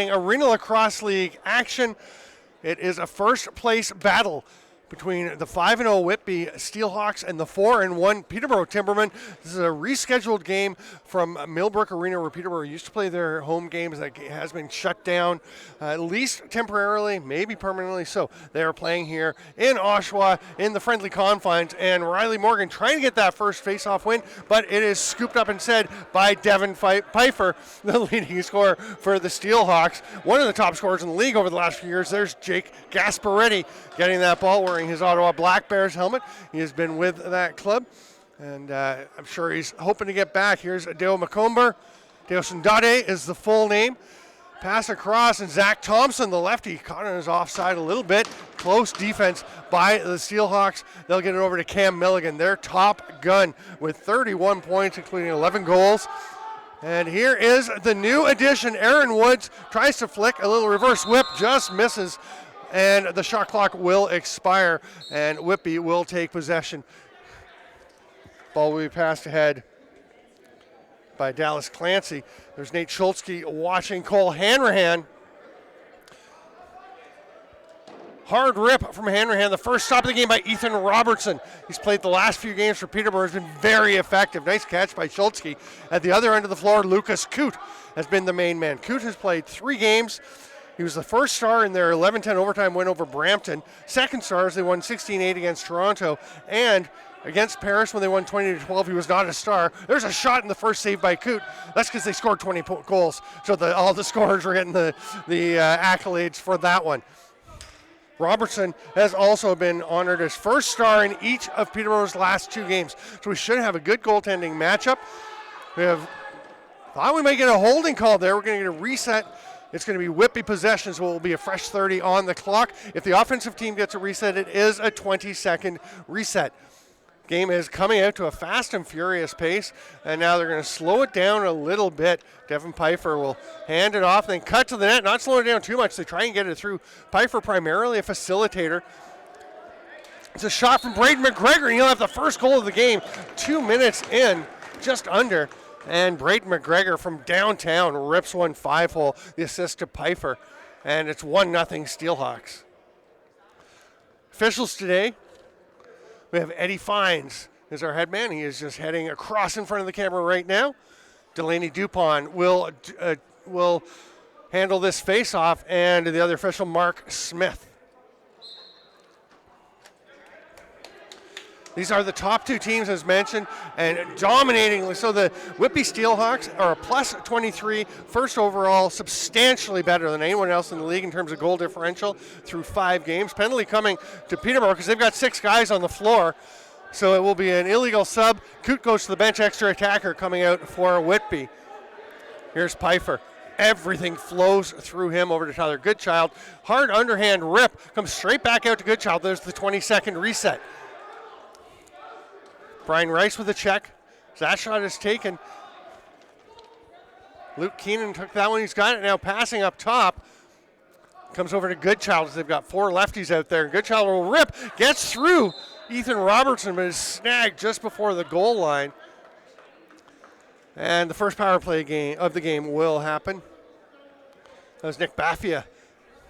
Arenalacrosse League action. It is a first place battle between the 5-0 Whitby Steelhawks and the 4-1 Peterborough Timbermen. This is a rescheduled game from Millbrook Arena, where Peterborough used to play their home games. That has been shut down, at least temporarily, maybe permanently. So they are playing here in Oshawa in the friendly confines, and Riley Morgan trying to get that first face-off win, but it is scooped up instead by Devin Pfeiffer, the leading scorer for the Steelhawks. One of the top scorers in the league over the last few years. There's Jake Gasparetti getting that ball, wearing his Ottawa Black Bears helmet. He has been with that club, and I'm sure he's hoping to get back. Here's Deo Macomber. Deo Sundade is the full name. Pass across, and Zach Thompson, the lefty, caught on his offside a little bit. Close defense by the Steelhawks. They'll get it over to Cam Milligan, their top gun, with 31 points, including 11 goals. And here is the new addition. Aaron Woods tries to flick a little reverse whip, just misses, and the shot clock will expire, and Whitby will take possession. Ball will be passed ahead by Dallas Clancy. There's Nate Schultzke watching Cole Hanrahan. Hard rip from Hanrahan. The first stop of the game by Ethan Robertson. He's played the last few games for Peterborough. Has been very effective. Nice catch by Schultzke. At the other end of the floor, Lucas Coote has been the main man. Coote has played 3 games. He was the first star in their 11-10 overtime win over Brampton. Second stars, they won 16-8 against Toronto. And against Paris, when they won 20-12, he was not a star. There's a shot in the first save by Coote. That's because they scored 20 goals. So all the scorers were getting the accolades for that one. Robertson has also been honored as first star in each of Peterborough's last 2 games. So we should have a good goaltending matchup. Thought we might get a holding call there. We're going to get a reset. It's going to be Whitby possession, so it will be a fresh 30 on the clock. If the offensive team gets a reset, it is a 20-second reset. Game is coming out to a fast and furious pace, and now they're going to slow it down a little bit. Devin Pfeiffer will hand it off, then cut to the net, not slowing it down too much. They try and get it through. Pfeiffer, primarily a facilitator. It's a shot from Braden McGregor, and he'll have the first goal of the game. 2 minutes in, just under. And Braden McGregor from downtown rips one 5-hole, the assist to Pfeiffer. And it's 1-0 Steelhawks. Officials today, we have Eddie Fines as our head man. He is just heading across in front of the camera right now. Delaney Dupont will handle this face-off, and the other official, Mark Smith. These are the top 2 teams, as mentioned, and dominatingly. So the Whitby Steelhawks are a plus 23, first overall, substantially better than anyone else in the league in terms of goal differential through 5 games. Penalty coming to Peterborough because they've got 6 guys on the floor. So it will be an illegal sub. Coote goes to the bench, extra attacker coming out for Whitby. Here's Pfeiffer. Everything flows through him over to Tyler Goodchild. Hard underhand rip, comes straight back out to Goodchild. There's the 20-second reset. Brian Rice with a check. That shot is taken. Luke Keenan took that one. He's got it now, passing up top. Comes over to Goodchild. They've got 4 lefties out there. Goodchild will rip. Gets through Ethan Robertson, but is snagged just before the goal line. And the first power play of the game will happen. That was Nick Baffia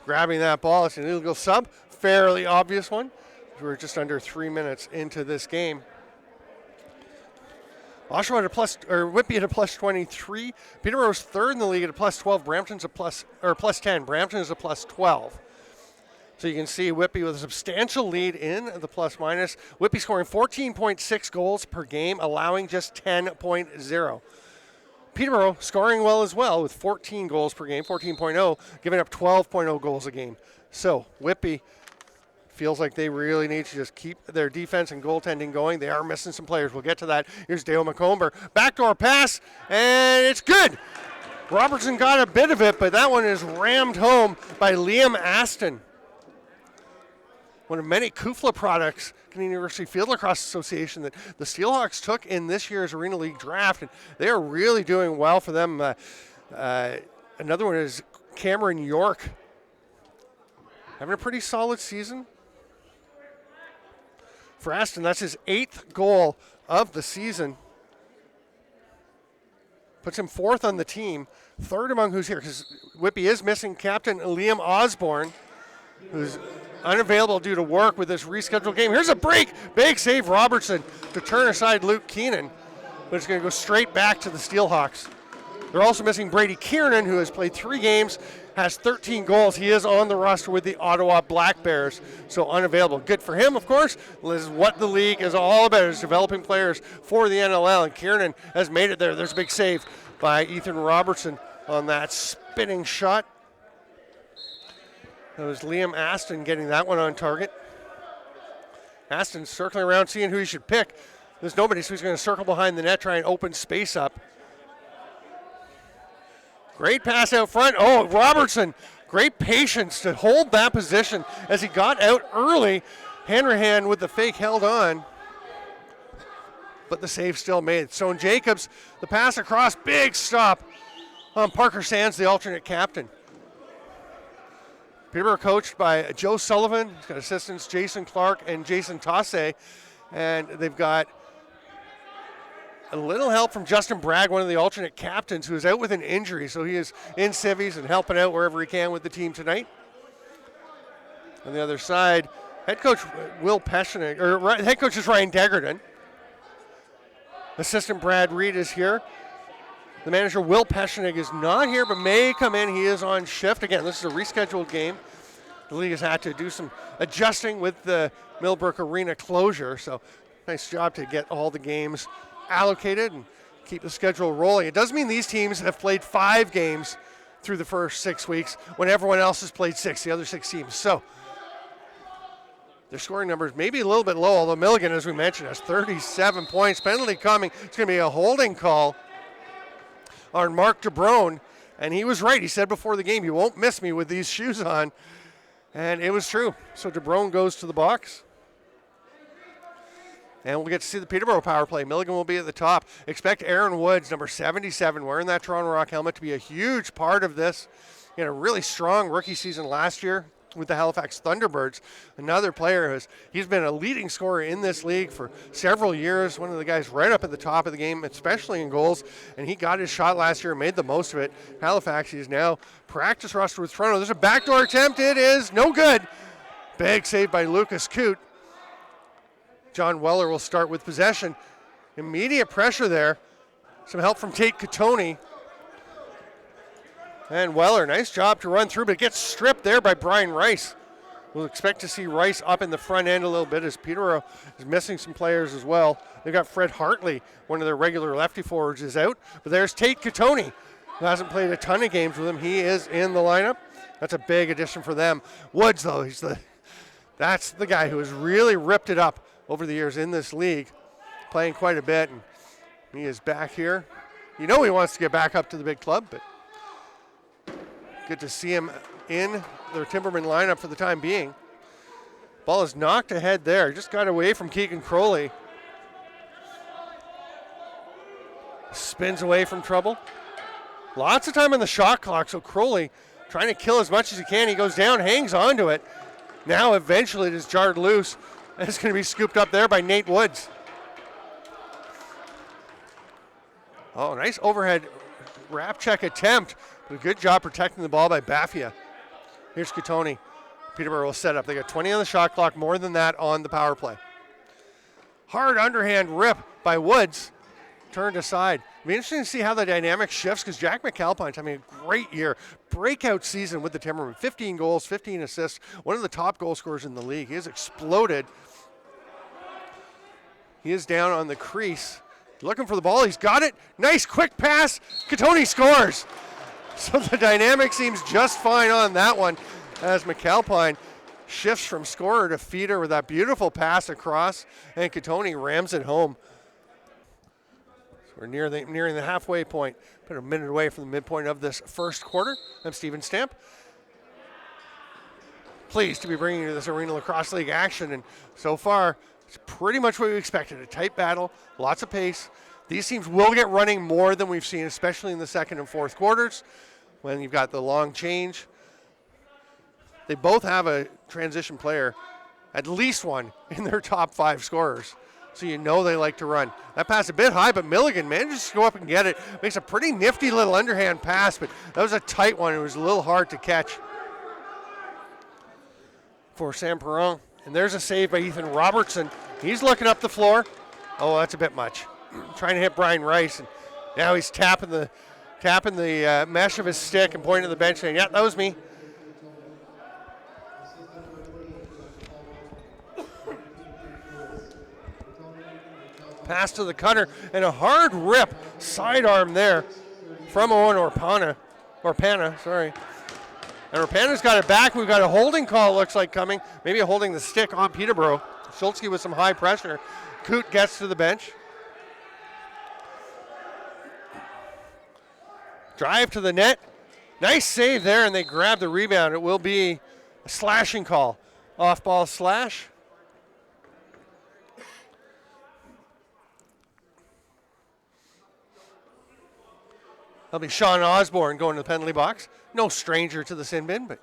grabbing that ball. It's an illegal sub. Fairly obvious one. We're just under 3 minutes into this game. Oshawa at Whitby at a plus 23. Peterborough's third in the league at a plus 12. Brampton's a plus 10. Brampton is a plus 12. So you can see Whitby with a substantial lead in the plus minus. Whitby scoring 14.6 goals per game, allowing just 10.0. Peterborough scoring well as well with 14 goals per game, 14.0, giving up 12.0 goals a game. So Whitby feels like they really need to just keep their defense and goaltending going. They are missing some players. We'll get to that. Here's Dale Macomber. Backdoor pass, and it's good. Robertson got a bit of it, but that one is rammed home by Liam Aston. One of many Kufla products, Canadian University Field Lacrosse Association, that the Steelhawks took in this year's Arena League draft, and they are really doing well for them. Another one is Cameron York. Having a pretty solid season. For Aston, that's his 8th goal of the season. Puts him 4th on the team, 3rd among who's here, because Whitby is missing captain Liam Osborne, who's unavailable due to work with this rescheduled game. Here's a break. Big save, Robertson, to turn aside Luke Keenan, but it's going to go straight back to the Steelhawks. They're also missing Brady Kiernan, who has played 3 games, has 13 goals. He is on the roster with the Ottawa Black Bears, so unavailable. Good for him, of course. This is what the league is all about, is developing players for the NLL, and Kiernan has made it there. There's a big save by Ethan Robertson on that spinning shot. That was Liam Aston getting that one on target. Aston circling around, seeing who he should pick. There's nobody, so he's going to circle behind the net, try and open space up. Great pass out front. Oh, Robertson, great patience to hold that position as he got out early. Hanrahan with the fake held on, but the save still made. So in Jacobs, the pass across, big stop on Parker Sands, the alternate captain. Peterborough coached by Joe Sullivan. He's got assistants Jason Clark and Jason Tasse, and they've got a little help from Justin Bragg, one of the alternate captains, who is out with an injury, so he is in civvies and helping out wherever he can with the team tonight. On the other side, head coach Will Peschenig, or head coach is Ryan Degerton. Assistant Brad Reed is here. The manager Will Peschenig is not here, but may come in. He is on shift. Again, this is a rescheduled game. The league has had to do some adjusting with the Millbrook Arena closure, so nice job to get all the games allocated and keep the schedule rolling. It does mean these teams have played 5 games through the first 6 weeks when everyone else has played 6, the other 6 teams. So their scoring numbers may be a little bit low, although Milligan, as we mentioned, has 37 points. Penalty coming. It's going to be a holding call on Mark DeBrone, and he was right. He said before the game, "You won't miss me with these shoes on," and it was true. So DeBrone goes to the box. And we'll get to see the Peterborough power play. Milligan will be at the top. Expect Aaron Woods, number 77, wearing that Toronto Rock helmet, to be a huge part of this. He had a really strong rookie season last year with the Halifax Thunderbirds. Another player he's been a leading scorer in this league for several years. One of the guys right up at the top of the game, especially in goals. And he got his shot last year and made the most of it. Halifax, he's now practice roster with Toronto. There's a backdoor attempt. It is no good. Big save by Lucas Coote. John Weller will start with possession. Immediate pressure there. Some help from Tate Katoni. And Weller, nice job to run through, but gets stripped there by Brian Rice. We'll expect to see Rice up in the front end a little bit, as Peterborough is missing some players as well. They've got Fred Hartley, one of their regular lefty forwards, is out. But there's Tate Katoni, who hasn't played a ton of games with him. He is in the lineup. That's a big addition for them. Woods, though, that's the guy who has really ripped it up over the years in this league, playing quite a bit. And he is back here. You know he wants to get back up to the big club, but good to see him in their Timbermen lineup for the time being. Ball is knocked ahead there. Just got away from Keegan Crowley. Spins away from trouble. Lots of time on the shot clock, so Crowley trying to kill as much as he can. He goes down, hangs onto it. Now eventually it is jarred loose. And it's going to be scooped up there by Nate Woods. Oh, nice overhead wrap check attempt. But a good job protecting the ball by Baffia. Here's Katoni. Peterborough will set up. They got 20 on the shot clock, more than that on the power play. Hard underhand rip by Woods. Turned aside. It'll be interesting to see how the dynamic shifts, because Jack McAlpine's having a great year. Breakout season with the Timbermen. 15 goals, 15 assists. One of the top goal scorers in the league. He has exploded. He is down on the crease. Looking for the ball. He's got it. Nice quick pass. Katoni scores. So the dynamic seems just fine on that one, as McAlpine shifts from scorer to feeder with that beautiful pass across, and Katoni rams it home. So we're nearing the halfway point. Put a minute away from the midpoint of this first quarter. I'm Steven Stamp. Pleased to be bringing you this Arena Lacrosse League action, and so far it's pretty much what we expected. A tight battle, lots of pace. These teams will get running more than we've seen, especially in the second and fourth quarters when you've got the long change. They both have a transition player, at least one, in their top 5 scorers. so you know they like to run. That pass a bit high, but Milligan manages to go up and get it. Makes a pretty nifty little underhand pass, but that was a tight one. It was a little hard to catch for Sam Perron. And there's a save by Ethan Robertson. He's looking up the floor. Oh, that's a bit much. Trying to hit Brian Rice, and now he's tapping the mesh of his stick and pointing to the bench saying, yeah, that was me. Pass to the cutter, and a hard rip sidearm there from Owen Orpana. And Orpana's got it back. We've got a holding call, looks like, coming. Maybe a holding the stick on Peterborough. Schultzke with some high pressure. Coote gets to the bench. Drive to the net. Nice save there, and they grab the rebound. It will be a slashing call. Off-ball slash. That'll be Sean Osborne going to the penalty box. No stranger to the sin bin, but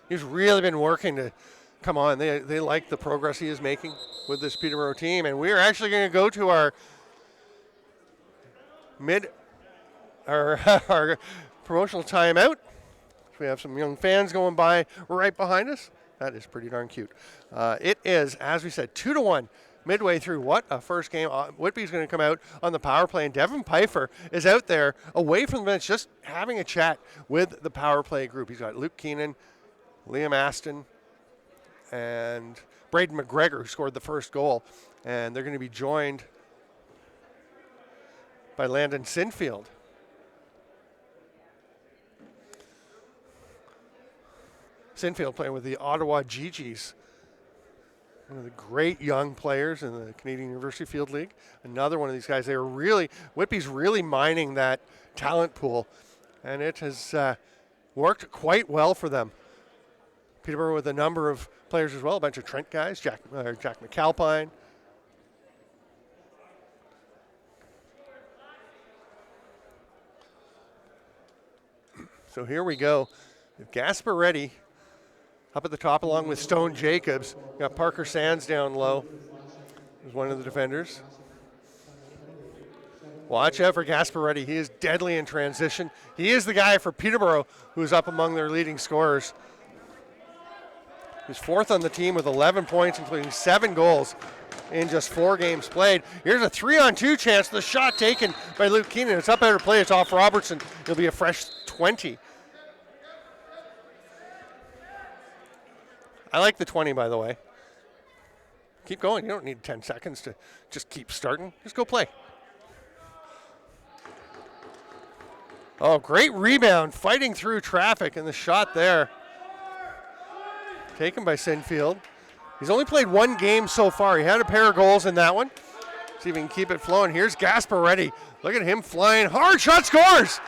he's really been working to come on. They like the progress he is making with this Peterborough team. And we are actually going to go to our our promotional timeout. We have some young fans going by right behind us. That is pretty darn cute. It is, as we said, 2-1. Midway through, what a first game. Whitby's going to come out on the power play, and Devin Pfeiffer is out there away from the bench just having a chat with the power play group. He's got Luke Keenan, Liam Aston, and Braden McGregor, who scored the first goal. And they're going to be joined by Landon Sinfield. Sinfield playing with the Ottawa GGs. One of the great young players in the Canadian University Field League. Another one of these guys. Whitby's really mining that talent pool, and it has worked quite well for them. Peterborough with a number of players as well, a bunch of Trent guys, Jack McAlpine. So here we go. Gasparetti up at the top along with Stone Jacobs. Got Parker Sands down low as one of the defenders. Watch out for Gasparetti. He is deadly in transition. He is the guy for Peterborough who's up among their leading scorers. He's fourth on the team with 11 points, including 7 goals in just 4 games played. Here's a 3-on-2 chance. The shot taken by Luke Keenan. It's up out of play. It's off Robertson. It'll be a fresh 20. I like the 20, by the way. Keep going. You don't need 10 seconds to just keep starting. Just go play. Oh, great rebound. Fighting through traffic, and the shot there. Taken by Sinfield. He's only played 1 game so far. He had a pair of goals in that one. See if he can keep it flowing. Here's Gasparetti. Look at him flying. Hard shot, scores!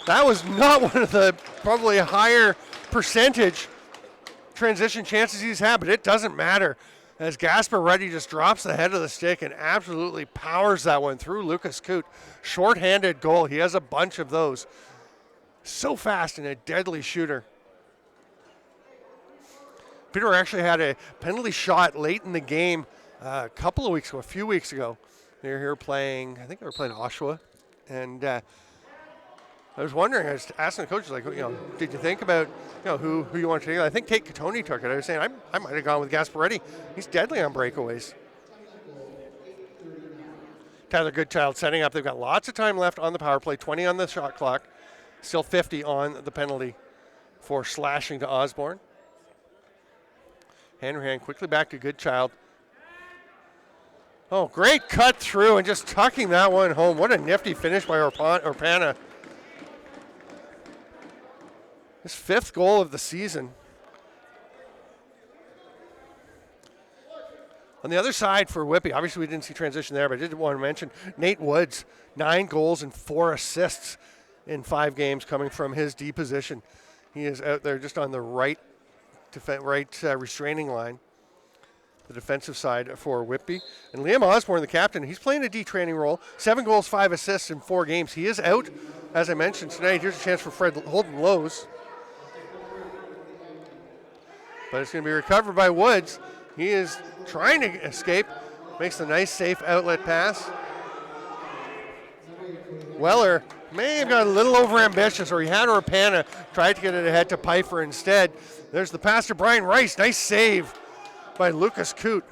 That was not one of the probably higher percentage transition chances he's had, but it doesn't matter as Gasparetti just drops the head of the stick and absolutely powers that one through Lucas Coote. Short-handed goal. He has a bunch of those. So fast and a deadly shooter. Peter actually had a penalty shot late in the game a few weeks ago. They were here playing, I think they were playing Oshawa, and I was wondering, I was asking the coaches, like, did you think about, who you want to take? I think Kate Catoni took it. I was saying, I might have gone with Gasparetti. He's deadly on breakaways. Tyler Goodchild setting up. They've got lots of time left on the power play, 20 on the shot clock, still 50 on the penalty for slashing to Osborne. Hand quickly back to Goodchild. Oh, great cut through and just tucking that one home. What a nifty finish by Orpana. His 5th goal of the season. On the other side for Whitby, obviously we didn't see transition there, but I did want to mention Nate Woods, 9 goals and 4 assists in 5 games coming from his D position. He is out there just on the right restraining line, the defensive side for Whitby. And Liam Osborne, the captain, he's playing a D training role. 7 goals, 5 assists in 4 games. He is out, as I mentioned tonight. Here's a chance for Fred Holden Lowe's. But it's going to be recovered by Woods. He is trying to escape. Makes a nice, safe outlet pass. Weller may have got a little overambitious, or he had Rapana, tried to get it ahead to Pfeiffer instead. There's the pass to Brian Rice. Nice save by Lucas Coote.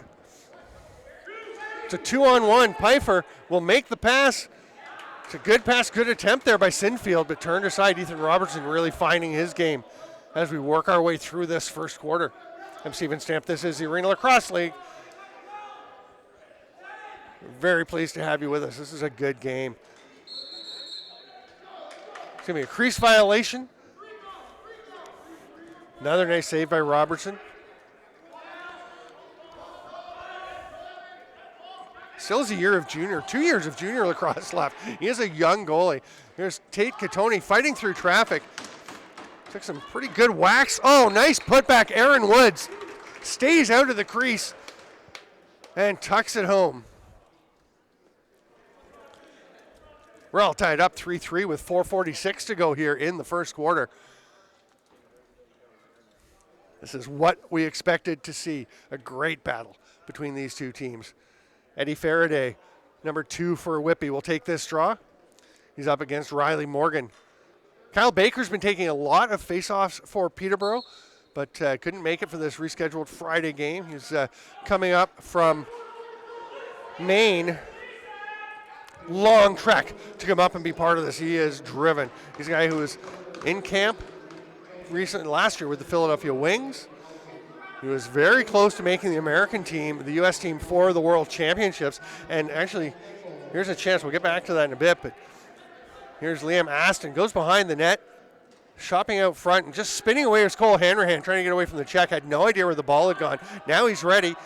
It's a 2-on-1. Pfeiffer will make the pass. It's a good pass, good attempt there by Sinfield, but turned aside. Ethan Robertson really finding his game as we work our way through this first quarter. I'm Steven Stamp. This is the Arena Lacrosse League. Very pleased to have you with us. This is a good game. It's going to be a crease violation. Another nice save by Robertson. Still has a year of junior, 2 years of junior lacrosse left. He is a young goalie. Here's Tate Katoni fighting through traffic. Took some pretty good whacks. Oh, nice putback. Aaron Woods stays out of the crease and tucks it home. We're all tied up 3-3 with 4:46 to go here in the first quarter. This is what we expected to see, a great battle between these two teams. Eddie Faraday, number 2 for Whitby, will take this draw. He's up against Riley Morgan. Kyle Baker's been taking a lot of faceoffs for Peterborough, but couldn't make it for this rescheduled Friday game. He's coming up from Maine. Long trek to come up and be part of this. He is driven. He's a guy who was in camp last year with the Philadelphia Wings. He was very close to making the American team, the U.S. team, for the World Championships. And actually, here's a chance. We'll get back to that in a bit. But here's Liam Aston. Goes behind the net, shopping out front, and just spinning away his Cole Hanrahan, trying to get away from the check. Had no idea where the ball had gone. Now he's ready.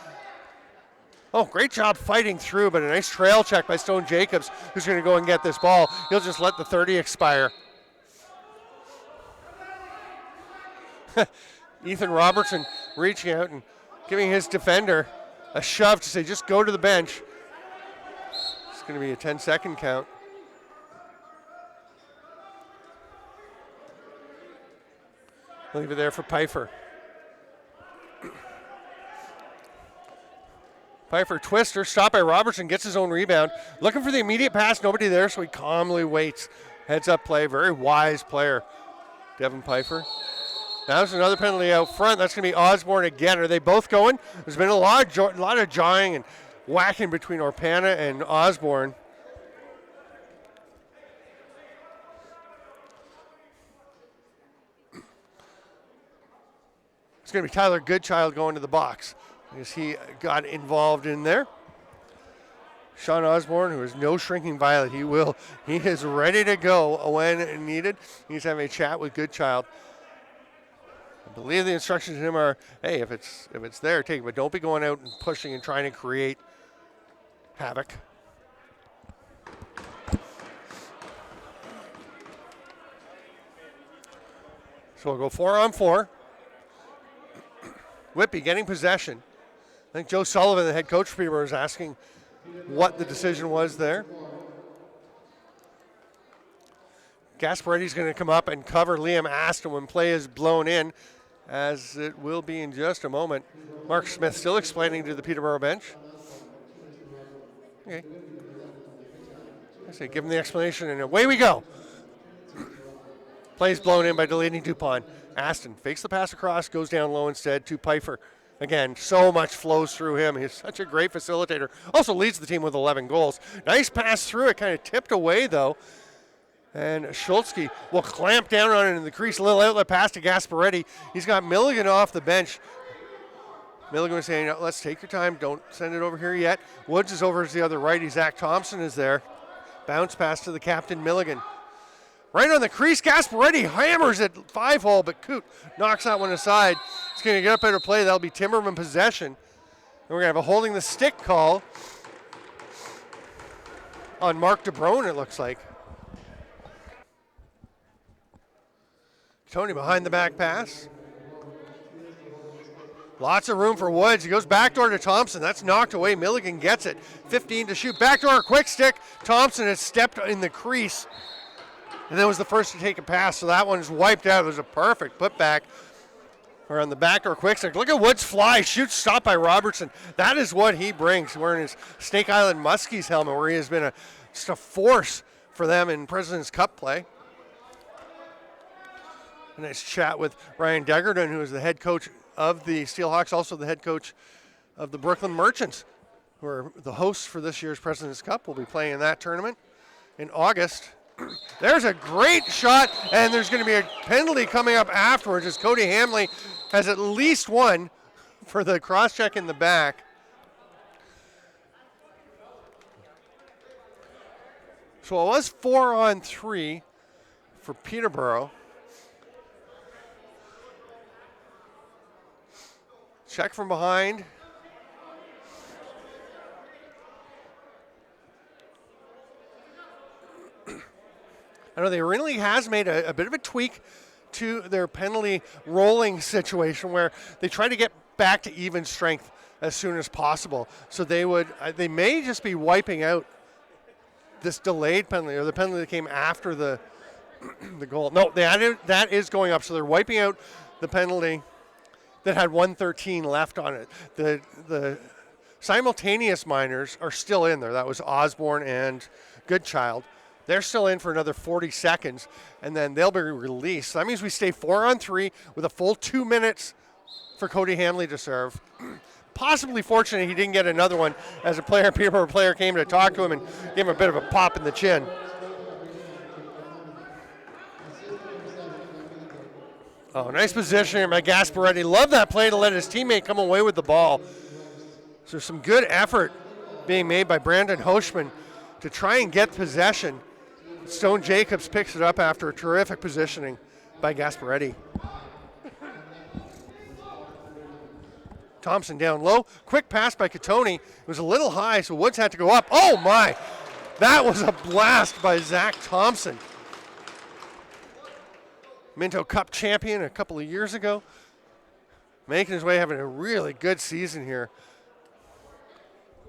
Oh, great job fighting through, but a nice trail check by Stone Jacobs, who's going to go and get this ball. He'll just let the 30 expire. Ethan Robertson reaching out and giving his defender a shove to say, just go to the bench. It's going to be a 10-second count. Leave it there for Pfeiffer. Pfeiffer twister, stopped by Robertson, gets his own rebound. Looking for the immediate pass, nobody there, so he calmly waits. Heads up play, very wise player, Devin Pfeiffer. Now there's another penalty out front. That's going to be Osborne again. Are they both going? There's been a lot of jawing and whacking between Orpana and Osborne. It's going to be Tyler Goodchild going to the box because he got involved in there. Sean Osborne, who is no shrinking violet, he is ready to go when needed. He's having a chat with Goodchild. I believe the instructions to him are, hey, if it's there, take it, but don't be going out and pushing and trying to create havoc. So we'll go 4-on-4. Whitby getting possession. I think Joe Sullivan, the head coach for Peterborough, is asking what the decision was there. Gasparetti's going to come up and cover Liam Aston when play is blown in, as it will be in just a moment. Mark Smith still explaining to the Peterborough bench. Okay. I say give him the explanation, and away we go. Play's blown in by Delaney Dupont. Aston fakes the pass across, goes down low instead to Pfeiffer. Again, so much flows through him. He's such a great facilitator. Also leads the team with 11 goals. Nice pass through it, kind of tipped away though. And Schultzke will clamp down on it in the crease. A little outlet pass to Gasparetti. He's got Milligan off the bench. Milligan was saying, let's take your time. Don't send it over here yet. Woods is over to the other righty. Zach Thompson is there. Bounce pass to the captain, Milligan. Right on the crease, Gasparetti hammers it 5-hole, but Coote knocks that one aside. It's going to get up out of play. That'll be Timberman possession. And we're going to have a holding the stick call on Mark DeBrone, it looks like. Tony behind the back pass. Lots of room for Woods. He goes backdoor to Thompson. That's knocked away. Milligan gets it. 15 to shoot. Backdoor, quick stick. Thompson has stepped in the crease. And then was the first to take a pass, so that one is wiped out. It was a perfect putback Or on the backdoor quick stick. Look at Woods fly. Shoots, stopped by Robertson. That is what he brings, wearing his Snake Island Muskies helmet, where he has been just a force for them in President's Cup play. A nice chat with Ryan Degerton, who is the head coach of the Steelhawks, also the head coach of the Brooklyn Merchants, who are the hosts for this year's President's Cup. We'll be playing in that tournament in August. There's a great shot, and there's going to be a penalty coming up afterwards as Cody Hamley has at least one for the cross-check in the back. So it was 4-on-3 for Peterborough. Check from behind. I know the Arena League has made a bit of a tweak to their penalty rolling situation where they try to get back to even strength as soon as possible. So they may just be wiping out this delayed penalty, or the penalty that came after the goal. No, that is going up. So they're wiping out the penalty that had 1:13 left on it. The simultaneous minors are still in there. That was Osborne and Goodchild. They're still in for another 40 seconds, and then they'll be released. So that means we stay 4-on-3 with a full 2 minutes for Cody Hamley to serve. Possibly fortunate he didn't get another one, as a Peterborough player came to talk to him and gave him a bit of a pop in the chin. Oh, nice position here by Gasparetti. Love that play to let his teammate come away with the ball. So some good effort being made by Brandon Hoshman to try and get possession. Stone Jacobs picks it up after a terrific positioning by Gasparetti. Thompson down low. Quick pass by Catoni. It was a little high, so Woods had to go up. Oh, my. That was a blast by Zach Thompson. Minto Cup champion a couple of years ago. Making his way, having a really good season here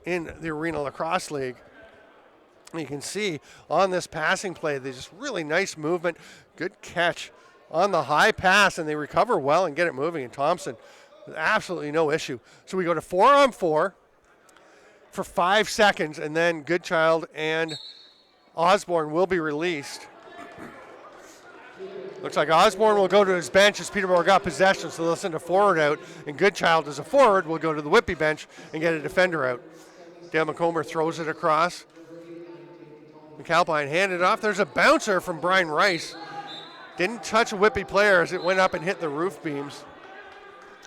in the Arena Lacrosse League. You can see on this passing play, there's just really nice movement, good catch on the high pass, and they recover well and get it moving. And Thompson, with absolutely no issue. So we go to 4-on-4 for 5 seconds, and then Goodchild and Osborne will be released. Looks like Osborne will go to his bench as Peterborough got possession, so they'll send a forward out, and Goodchild as a forward will go to the Whitby bench and get a defender out. Dale McComber throws it across. McAlpine handed off. There's a bouncer from Brian Rice. Didn't touch a Whitby player as it went up and hit the roof beams.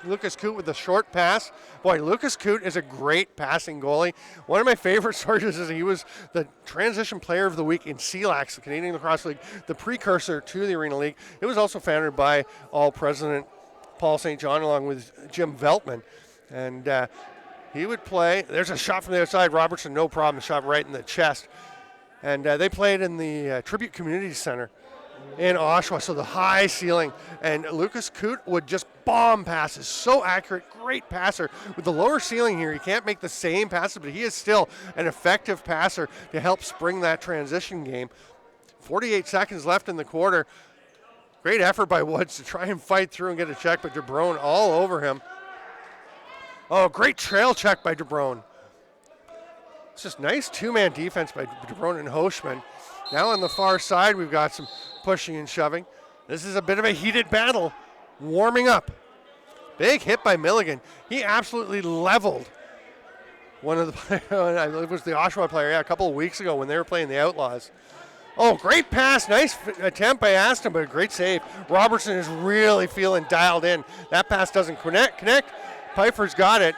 Lucas Coote with the short pass. Boy, Lucas Coote is a great passing goalie. One of my favorite stories is he was the transition player of the week in CLAX, the Canadian Lacrosse League, the precursor to the Arena League. It was also founded by All-President Paul St. John along with Jim Veltman. And he would play. There's a shot from the outside. Robertson, no problem, shot right in the chest. And they played in the Tribute Community Center in Oshawa, so the high ceiling. And Lucas Coote would just bomb passes. So accurate, great passer. With the lower ceiling here, he can't make the same passes, but he is still an effective passer to help spring that transition game. 48 seconds left in the quarter. Great effort by Woods to try and fight through and get a check, but DeBrone all over him. Oh, great trail check by DeBrone. It's just nice two-man defense by DeBrone and Hoshman. Now on the far side, we've got some pushing and shoving. This is a bit of a heated battle, warming up. Big hit by Milligan. He absolutely leveled one of the players. It was the Oshawa player, a couple of weeks ago when they were playing the Outlaws. Oh, great pass. Nice attempt by Aston, but a great save. Robertson is really feeling dialed in. That pass doesn't connect. Pfeiffer's got it.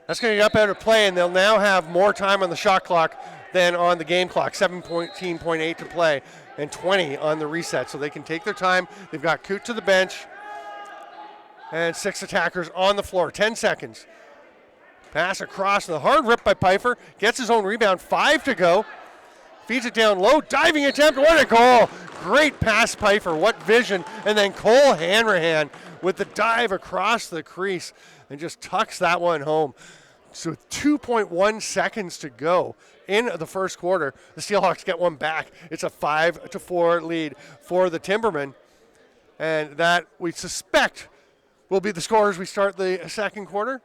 That's going to get up out of play, and they'll now have more time on the shot clock than on the game clock. 17.8 to play and 20 on the reset, so they can take their time. They've got Coote to the bench and 6 attackers on the floor. 10 seconds. Pass across, the hard rip by Pfeiffer. Gets his own rebound. 5 to go. Feeds it down low. Diving attempt. What a goal. Great pass, Pfeiffer. What vision. And then Cole Hanrahan with the dive across the crease and just tucks that one home. So with 2.1 seconds to go in the first quarter, the Steelhawks get one back. It's a 5-4 lead for the Timbermen. And that we suspect will be the score as we start the second quarter.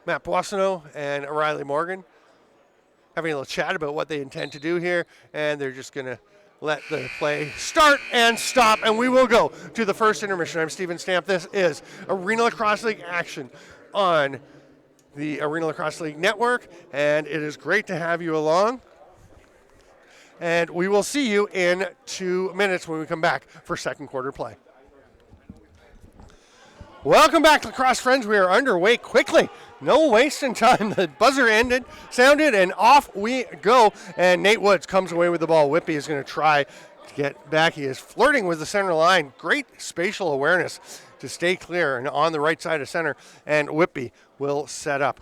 Matt Boissonneau and Riley Morgan having a little chat about what they intend to do here, and they're just going to let the play start and stop, and we will go to the first intermission. I'm Stephen Stamp. This is Arena Lacrosse League action on the Arena Lacrosse League Network, and it is great to have you along. And we will see you in 2 minutes when we come back for second quarter play. Welcome back, lacrosse friends. We are underway quickly. No wasting time. The buzzer sounded, and off we go. And Nate Woods comes away with the ball. Whitby is going to try to get back. He is flirting with the center line. Great spatial awareness to stay clear and on the right side of center. And Whitby will set up.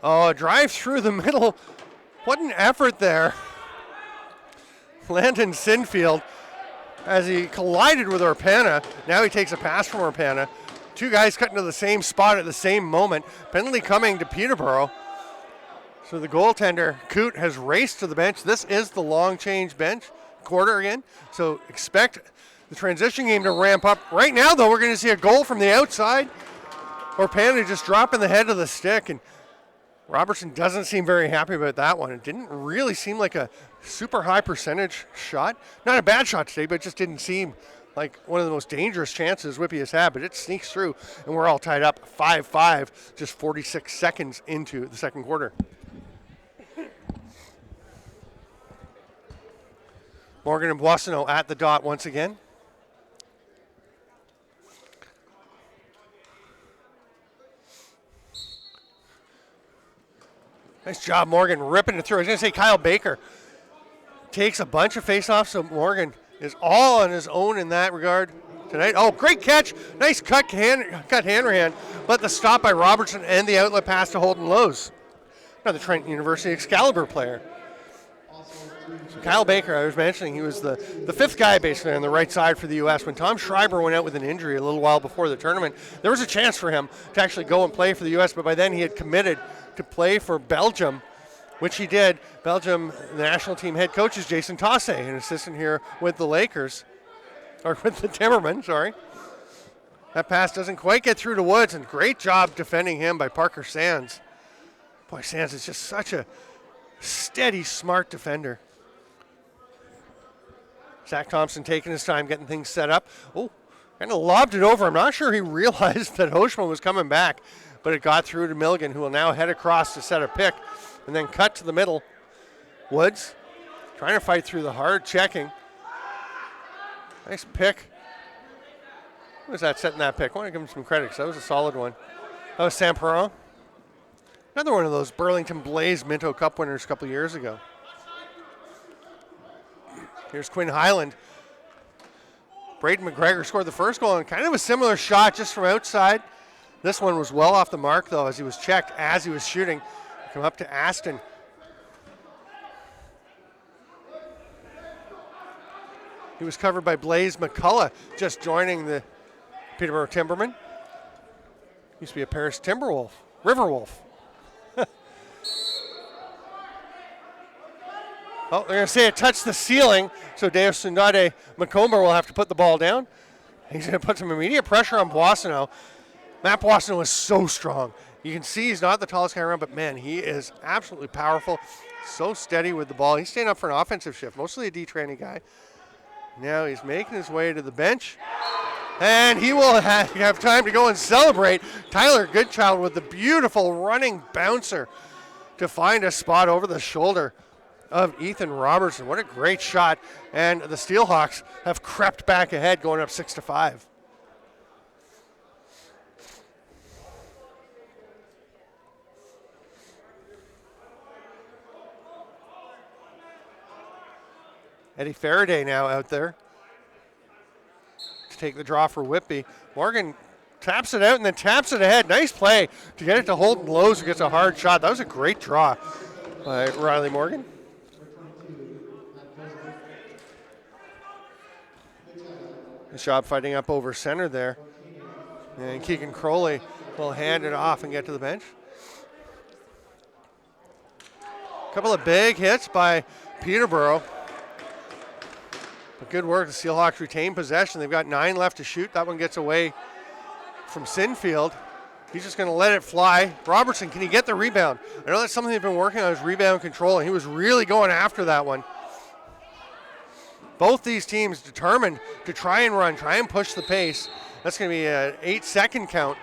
Oh, a drive through the middle. What an effort there. Landon Sinfield, as he collided with Orpana. Now he takes a pass from Orpana. Two guys cutting to the same spot at the same moment. Penalty coming to Peterborough. So the goaltender, Coote, has raced to the bench. This is the long change bench, quarter again. So expect the transition game to ramp up. Right now, though, we're going to see a goal from the outside. Orpana just dropping the head of the stick, and Robertson doesn't seem very happy about that one. It didn't really seem like a super high percentage shot. Not a bad shot today, but it just didn't seem like one of the most dangerous chances Whitby has had, but it sneaks through, and we're all tied up 5-5, just 46 seconds into the second quarter. Morgan and Boissonneau at the dot once again. Nice job, Morgan, ripping it through. I was going to say Kyle Baker takes a bunch of face-offs, so Morgan is all on his own in that regard tonight. Oh, great catch. Nice cut hand, but the stop by Robertson and the outlet pass to Holden Lowe's. Another Trent University Excalibur player. So Kyle Baker, I was mentioning, he was the fifth guy basically on the right side for the U.S. When Tom Schreiber went out with an injury a little while before the tournament, there was a chance for him to actually go and play for the U.S., but by then he had committed to play for Belgium, which he did. Belgium, the national team head coach is Jason Tasse, an assistant here with the Lakers, or with the Timbermen, sorry. That pass doesn't quite get through to Woods, and great job defending him by Parker Sands. Boy, Sands is just such a steady, smart defender. Zach Thompson taking his time, getting things set up. Oh, kind of lobbed it over. I'm not sure he realized that Hoshman was coming back, but it got through to Milligan, who will now head across to set a pick and then cut to the middle. Woods trying to fight through the hard checking. Nice pick. Who was that setting that pick? I want to give him some credit because that was a solid one. That was Sam Perron. Another one of those Burlington Blaze Minto Cup winners a couple years ago. Here's Quinn Highland. Braden McGregor scored the first goal, and kind of a similar shot just from outside. This one was well off the mark, though, as he was checked as he was shooting. Come up to Aston. He was covered by Blaze McCullough, just joining the Peterborough Timbermen. Used to be a Paris Riverwolf. Oh, they're going to say it touched the ceiling, so Deo Sundade Macomber will have to put the ball down. He's going to put some immediate pressure on Boissonneau. Matt Boissonneau is so strong. You can see he's not the tallest guy around, but man, he is absolutely powerful. So steady with the ball. He's staying up for an offensive shift, mostly a D-training guy. Now he's making his way to the bench, and he will have time to go and celebrate. Tyler Goodchild with the beautiful running bouncer to find a spot over the shoulder of Ethan Robertson. What a great shot. And the Steelhawks have crept back ahead, going up 6-5. Eddie Faraday now out there to take the draw for Whitby. Morgan taps it out and then taps it ahead. Nice play to get it to Holden Lowe's, who gets a hard shot. That was a great draw by Riley Morgan. Nice job fighting up over center there. And Keegan Crowley will hand it off and get to the bench. A couple of big hits by Peterborough. But good work. The Steelhawks retain possession. They've got 9 left to shoot. That one gets away from Sinfield. He's just going to let it fly. Robertson, can he get the rebound? I know that's something they've been working on, is rebound control, and he was really going after that one. Both these teams determined to try and run, try and push the pace. That's going to be an 8-second count.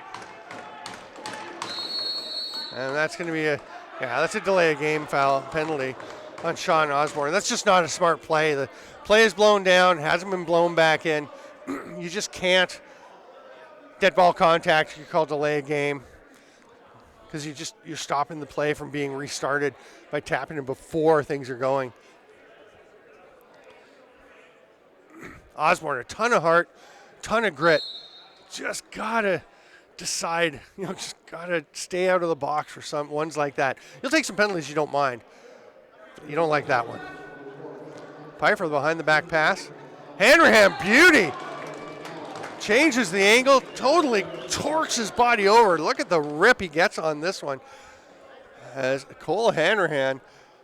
And that's going to be that's a delay of game foul penalty on Sean Osborne. That's just not a smart play. The play is blown down, hasn't been blown back in. You just can't. Dead ball contact, you call delay a game, because you're stopping the play from being restarted by tapping it before things are going. Osborne, a ton of heart, ton of grit. Just gotta decide, just gotta stay out of the box for some ones like that. You'll take some penalties you don't mind. You don't like that one. Pfeiffer behind the back pass. Hanrahan, beauty. Changes the angle, totally torques his body over. Look at the rip he gets on this one. As Cole Hanrahan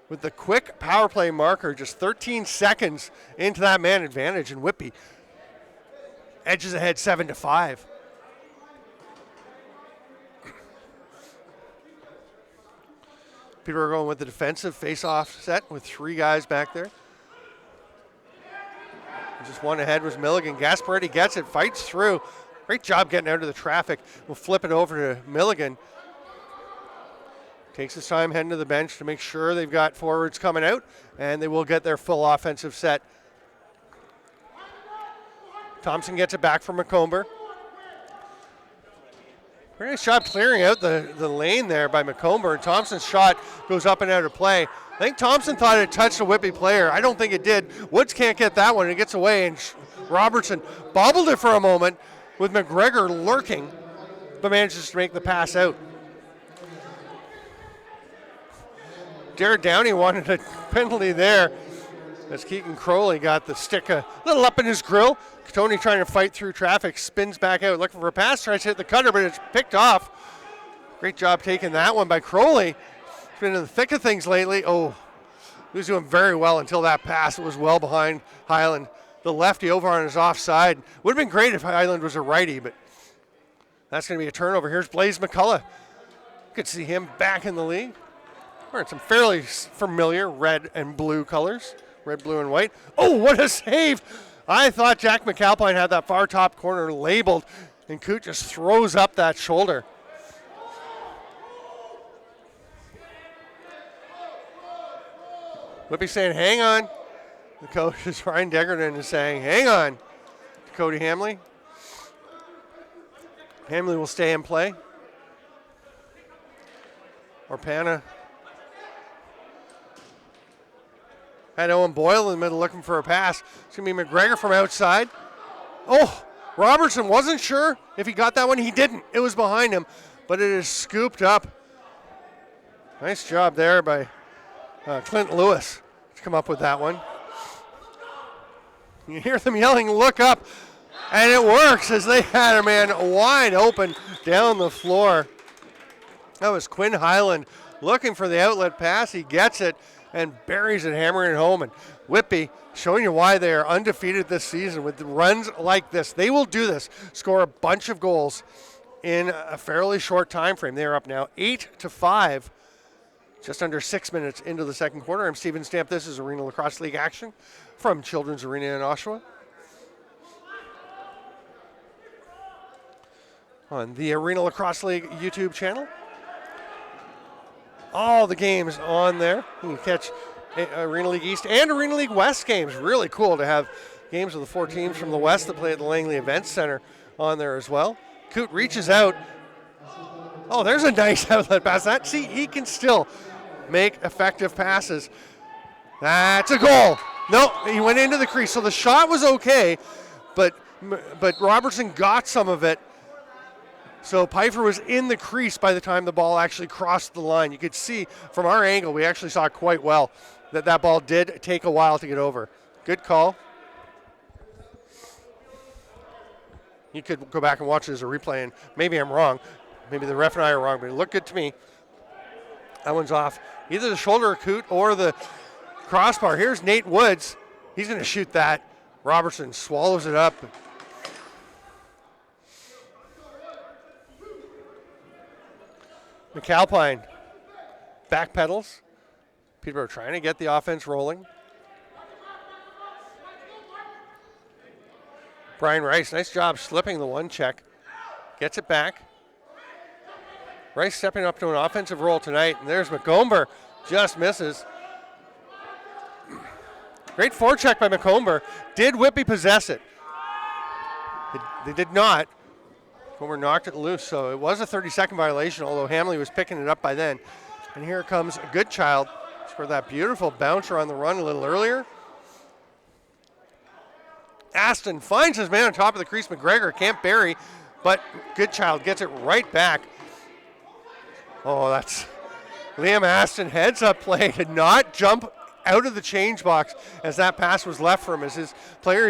with the quick power play marker, just 13 seconds into that man advantage, and Whitby edges ahead 7-5. Peterborough going with the defensive face-off set with 3 guys back there. Just one ahead was Milligan. Gasparetti gets it, fights through. Great job getting out of the traffic. We'll flip it over to Milligan. Takes his time heading to the bench to make sure they've got forwards coming out, and they will get their full offensive set. Thompson gets it back from McComber. Very nice job clearing out the lane there by McComber. Thompson's shot goes up and out of play. I think Thompson thought it touched a Whitby player. I don't think it did. Woods can't get that one. It gets away, and Robertson bobbled it for a moment with McGregor lurking, but manages to make the pass out. Jared Downey wanted a penalty there as Keegan Crowley got the stick a little up in his grill. Tony trying to fight through traffic, spins back out, looking for a pass, tries to hit the cutter, but it's picked off. Great job taking that one by Crowley. He's been in the thick of things lately. Oh, he was doing very well until that pass. It was well behind Highland. The lefty over on his offside. Would have been great if Highland was a righty, but that's going to be a turnover. Here's Blaze McCullough. Good to see him back in the league. Wearing some fairly familiar red and blue colors. Red, blue, and white. Oh, what a save! I thought Jack McAlpine had that far top corner labeled, and Coot just throws up that shoulder. Whitby saying, hang on. The coach is Ryan Degerton is saying, hang on to Cody Hamley. Hamley will stay in play. Orpana had Owen Boyle in the middle looking for a pass. It's going to be McGregor from outside. Oh, Robertson wasn't sure if he got that one. He didn't. It was behind him, but it is scooped up. Nice job there by Clint Lewis to come up with that one. You hear them yelling, look up, and it works as they had a man wide open down the floor. That was Quinn Highland looking for the outlet pass. He gets it and buries it, hammering it home. And Whitby showing you why they are undefeated this season with runs like this. They will do this, score a bunch of goals in a fairly short time frame. They are up now 8-5, just under 6 minutes into the second quarter. I'm Steven Stamp. This is Arena Lacrosse League action from Children's Arena in Oshawa. On the Arena Lacrosse League YouTube channel. All the games on there. You can catch Arena League East and Arena League West games. Really cool to have games of the 4 teams from the West that play at the Langley Events Center on there as well. Coot reaches out. Oh, there's a nice outlet pass. See, he can still make effective passes. That's a goal. No, he went into the crease. So the shot was okay, but Robertson got some of it. So Pfeiffer was in the crease by the time the ball actually crossed the line. You could see from our angle, we actually saw quite well that ball did take a while to get over. Good call. You could go back and watch it as a replay, and maybe I'm wrong. Maybe the ref and I are wrong, but it looked good to me. That one's off either the shoulder of Coot or the crossbar. Here's Nate Woods. He's going to shoot that. Robertson swallows it up. McAlpine backpedals. Peterborough trying to get the offense rolling. Brian Rice, nice job slipping the one check. Gets it back. Rice stepping up to an offensive role tonight, and there's McComber, just misses. Great forecheck by McComber. Did Whitby possess it? They did not. McComber knocked it loose, so it was a 30-second violation, although Hamley was picking it up by then. And here comes Goodchild for that beautiful bouncer on the run a little earlier. Aston finds his man on top of the crease. McGregor can't bury, but Goodchild gets it right back. Oh, that's Liam Aston heads up play, did not jump out of the change box as that pass was left for him, as his player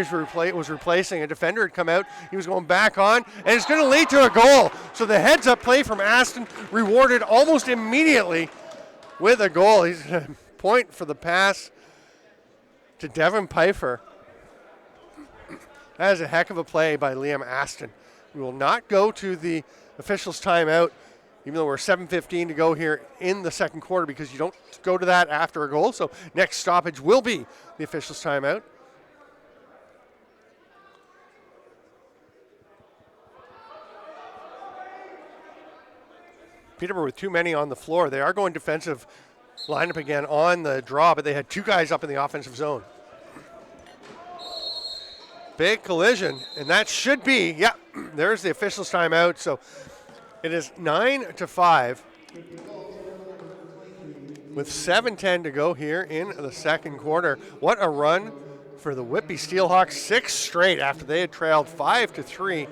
was replacing. A defender had come out, he was going back on, and it's going to lead to a goal. So the heads up play from Aston rewarded almost immediately with a goal. He's going to point for the pass to Devin Pfeiffer. That is a heck of a play by Liam Aston. We will not go to the officials' timeout, even though we're 7:15 to go here in the second quarter, because you don't go to that after a goal. So next stoppage will be the officials' timeout. Peterborough with too many on the floor. They are going defensive lineup again on the draw, but they had two guys up in the offensive zone. Big collision, and that should be, there's the officials' timeout. So it is 9-5 with 7:10 to go here in the second quarter. What a run for the Whitby Steelhawks, 6 straight after they had trailed 5-3.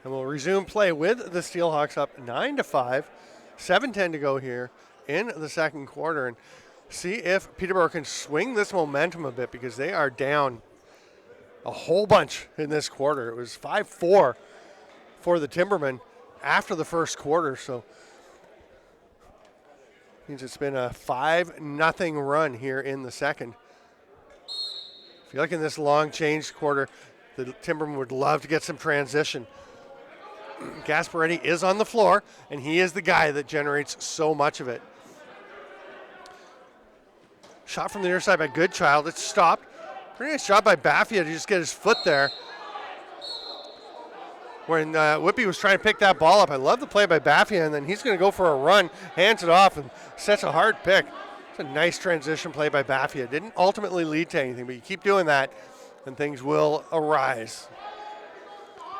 And we'll resume play with the Steelhawks up 9-5, 7:10 to go here in the second quarter, and see if Peterborough can swing this momentum a bit, because they are down a whole bunch in this quarter. It was 5-4 for the Timbermen after the first quarter, so means it's been a 5-0 run here in the second. I feel like in this long change quarter, the Timbermen would love to get some transition. Gasparetti is on the floor, and he is the guy that generates so much of it. Shot from the near side by Goodchild. It's stopped. Pretty nice job by Baffia to just get his foot there. When Whitby was trying to pick that ball up, I love the play by Baffia, and then he's going to go for a run, hands it off, and sets a hard pick. It's a nice transition play by Baffia. Didn't ultimately lead to anything, but you keep doing that, and things will arise.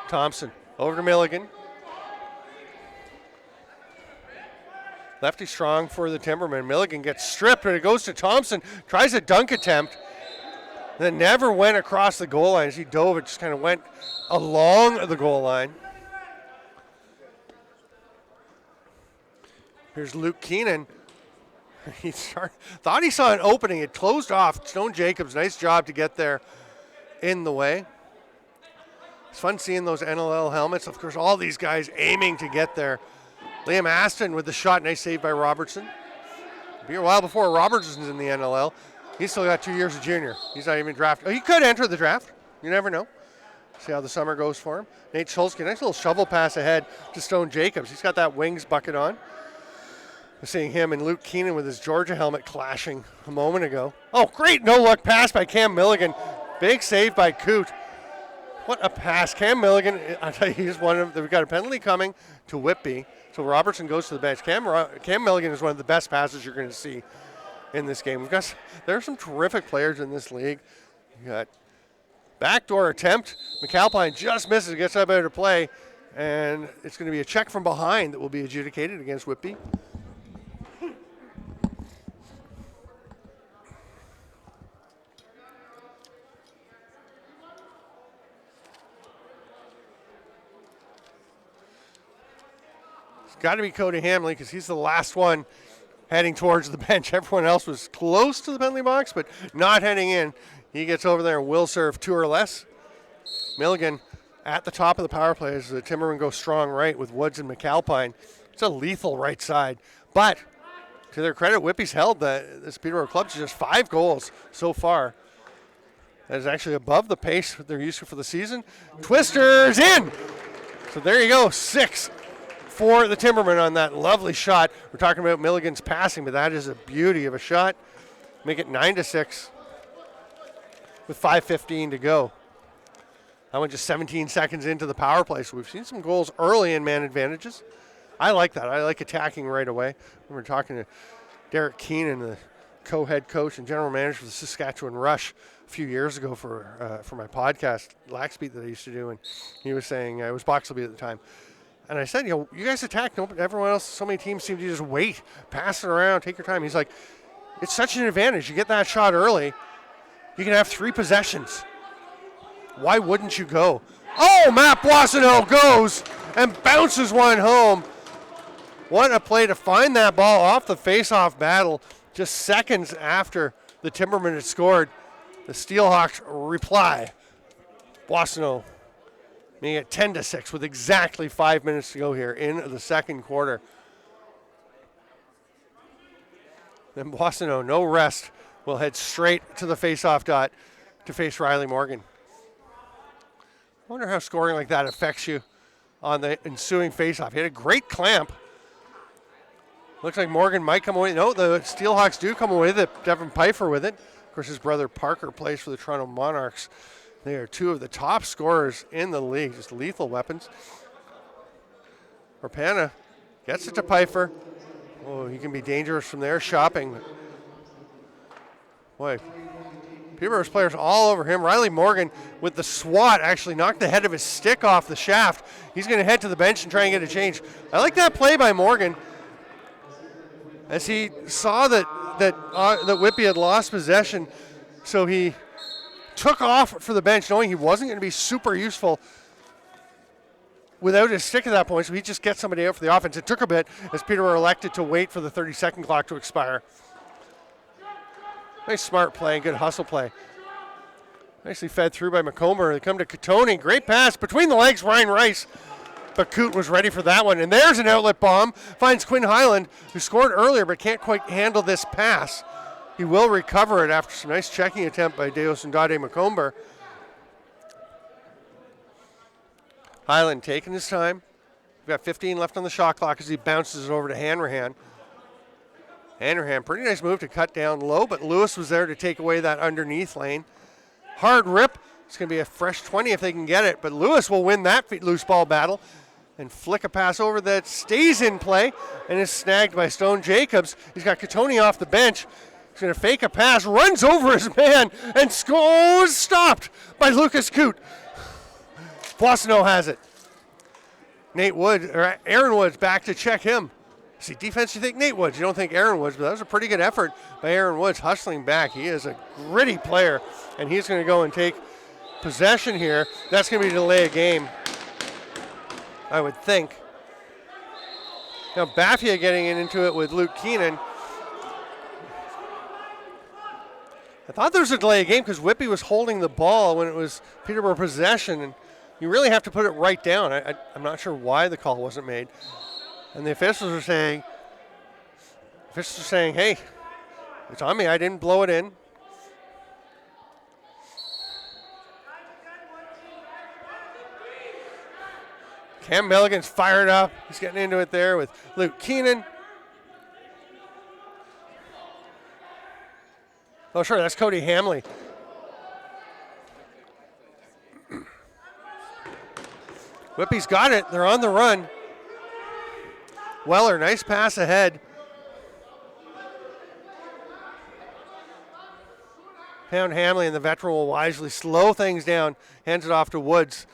Thompson over to Milligan. Lefty strong for the Timbermen. Milligan gets stripped, and it goes to Thompson. Tries a dunk attempt. Then never went across the goal line. As he dove, it just kind of went along the goal line. Here's Luke Keenan. He thought he saw an opening. It closed off. Stone Jacobs, nice job to get there in the way. It's fun seeing those NLL helmets. Of course, all these guys aiming to get there. Liam Aston with the shot. Nice save by Robertson. It'll be a while before Robertson's in the NLL. He's still got 2 years of junior. He's not even drafted. Oh, he could enter the draft. You never know. See how the summer goes for him. Nate Schultzke, nice little shovel pass ahead to Stone Jacobs. He's got that wings bucket on. We're seeing him and Luke Keenan with his Georgia helmet clashing a moment ago. Oh, great no-look pass by Cam Milligan. Big save by Coote. What a pass. Cam Milligan, I tell you, he's one of them. We've got a penalty coming to Whitby. So Robertson goes to the bench. Cam Milligan is one of the best passes you're going to see in this game. There are some terrific players in this league. You got backdoor attempt. McAlpine just misses, gets up out of play, and it's going to be a check from behind that will be adjudicated against Whitby. Got to be Cody Hamley, because he's the last one heading towards the bench. Everyone else was close to the penalty box, but not heading in. He gets over there and will serve 2 or less. Milligan at the top of the power play as the Timbermen go strong right with Woods and McAlpine. It's a lethal right side. But to their credit, Whitby's held this Peterborough club to just 5 goals so far. That is actually above the pace they're used to for the season. Twisters in! So there you go, 6 for the Timbermen on that lovely shot. We're talking about Milligan's passing, but that is a beauty of a shot. Make it 9-6 with 5:15 to go. That went just 17 seconds into the power play, so we've seen some goals early in man advantages. I like that. I like attacking right away. We were talking to Derek Keenan, the co-head coach and general manager for the Saskatchewan Rush a few years ago for my podcast, Laxbeat, that I used to do, and he was saying, it was Boxelby at the time, and I said, you guys attack. Everyone else, so many teams seem to just wait, pass it around, take your time. He's like, it's such an advantage. You get that shot early, you can have 3 possessions. Why wouldn't you go? Oh, Matt Boissonneau goes and bounces one home. What a play to find that ball off the face-off battle just seconds after the Timbermen had scored. The Steelhawks reply. Boissonneau making it 10-6 with exactly 5 minutes to go here in the second quarter. Then Boissonneau, no rest, will head straight to the face-off dot to face Riley Morgan. I wonder how scoring like that affects you on the ensuing face-off. He had a great clamp. Looks like Morgan might come away. No, the Steelhawks do come away with it. Devin Pfeiffer with it. Of course, his brother Parker plays for the Toronto Monarchs. They are 2 of the top scorers in the league, just lethal weapons. Rapana gets it to Pfeiffer. Oh, he can be dangerous from there, shopping. Boy, Peterborough's players all over him. Riley Morgan with the swat actually knocked the head of his stick off the shaft. He's going to head to the bench and try and get a change. I like that play by Morgan, as he saw that Whitby had lost possession, so he took off for the bench, knowing he wasn't going to be super useful without his stick at that point, so he just gets somebody out for the offense. It took a bit as Peterborough elected to wait for the 30-second clock to expire. Nice smart play, good hustle play. Nicely fed through by McComber. They come to Katoni. Great pass between the legs, Ryan Rice. But Coot was ready for that one. And there's an outlet bomb. Finds Quinn Highland, who scored earlier but can't quite handle this pass. He will recover it after some nice checking attempt by Deos and Dade McComber. Highland taking his time. We've got 15 left on the shot clock as he bounces it over to Hanrahan. Hanrahan, pretty nice move to cut down low, but Lewis was there to take away that underneath lane. Hard rip. It's going to be a fresh 20 if they can get it, but Lewis will win that loose ball battle and flick a pass over that stays in play and is snagged by Stone Jacobs. He's got Katoni off the bench. He's going to fake a pass, runs over his man, and scores. Stopped by Lucas Coot. Boissonneau has it. Aaron Woods back to check him. See, defense, you think Nate Woods. You don't think Aaron Woods, but that was a pretty good effort by Aaron Woods hustling back. He is a gritty player, and he's going to go and take possession here. That's going to be delay a game, I would think. Now Baffia getting into it with Luke Keenan. I thought there was a delay of game because Whitby was holding the ball when it was Peterborough possession, and you really have to put it right down. I'm not sure why the call wasn't made. And the officials are saying, hey, it's on me. I didn't blow it in. Cam Milligan's fired up. He's getting into it there with Luke Keenan. Oh, sure, that's Cody Hamley. Whitby's got it. They're on the run. Weller, nice pass ahead. Pound Hamley, and the veteran will wisely slow things down, hands it off to Woods.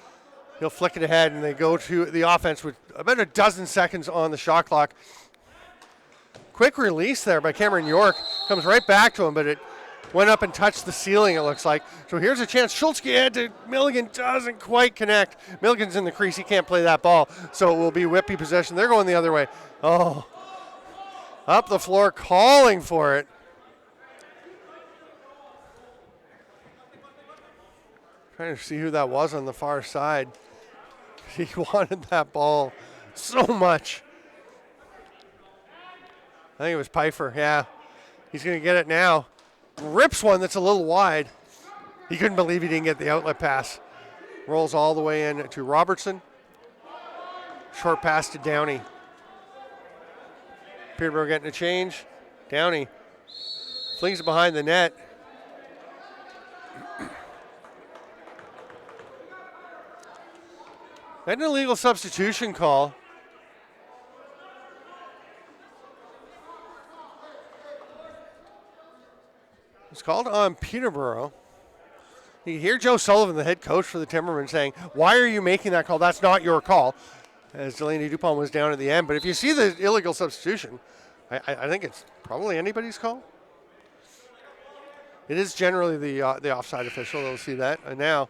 He'll flick it ahead, and they go to the offense with about a dozen seconds on the shot clock. Quick release there by Cameron York. Comes right back to him, but it went up and touched the ceiling, it looks like. So here's a chance. Schultzke head to Milligan, doesn't quite connect. Milligan's in the crease. He can't play that ball, so it will be Whitby possession. They're going the other way. Oh, up the floor, calling for it. Trying to see who that was on the far side. He wanted that ball so much. I think it was Pfeiffer, yeah. He's going to get it now. Rips one that's a little wide. He couldn't believe he didn't get the outlet pass. Rolls all the way in to Robertson. Short pass to Downey. Peterborough getting a change. Downey flings it behind the net. An illegal substitution call. It's called on Peterborough. You hear Joe Sullivan, the head coach for the Timbermen, saying, "Why are you making that call? That's not your call." As Delaney Dupont was down at the end. But if you see the illegal substitution, I think it's probably anybody's call. It is generally the offside official. They'll see that. And now,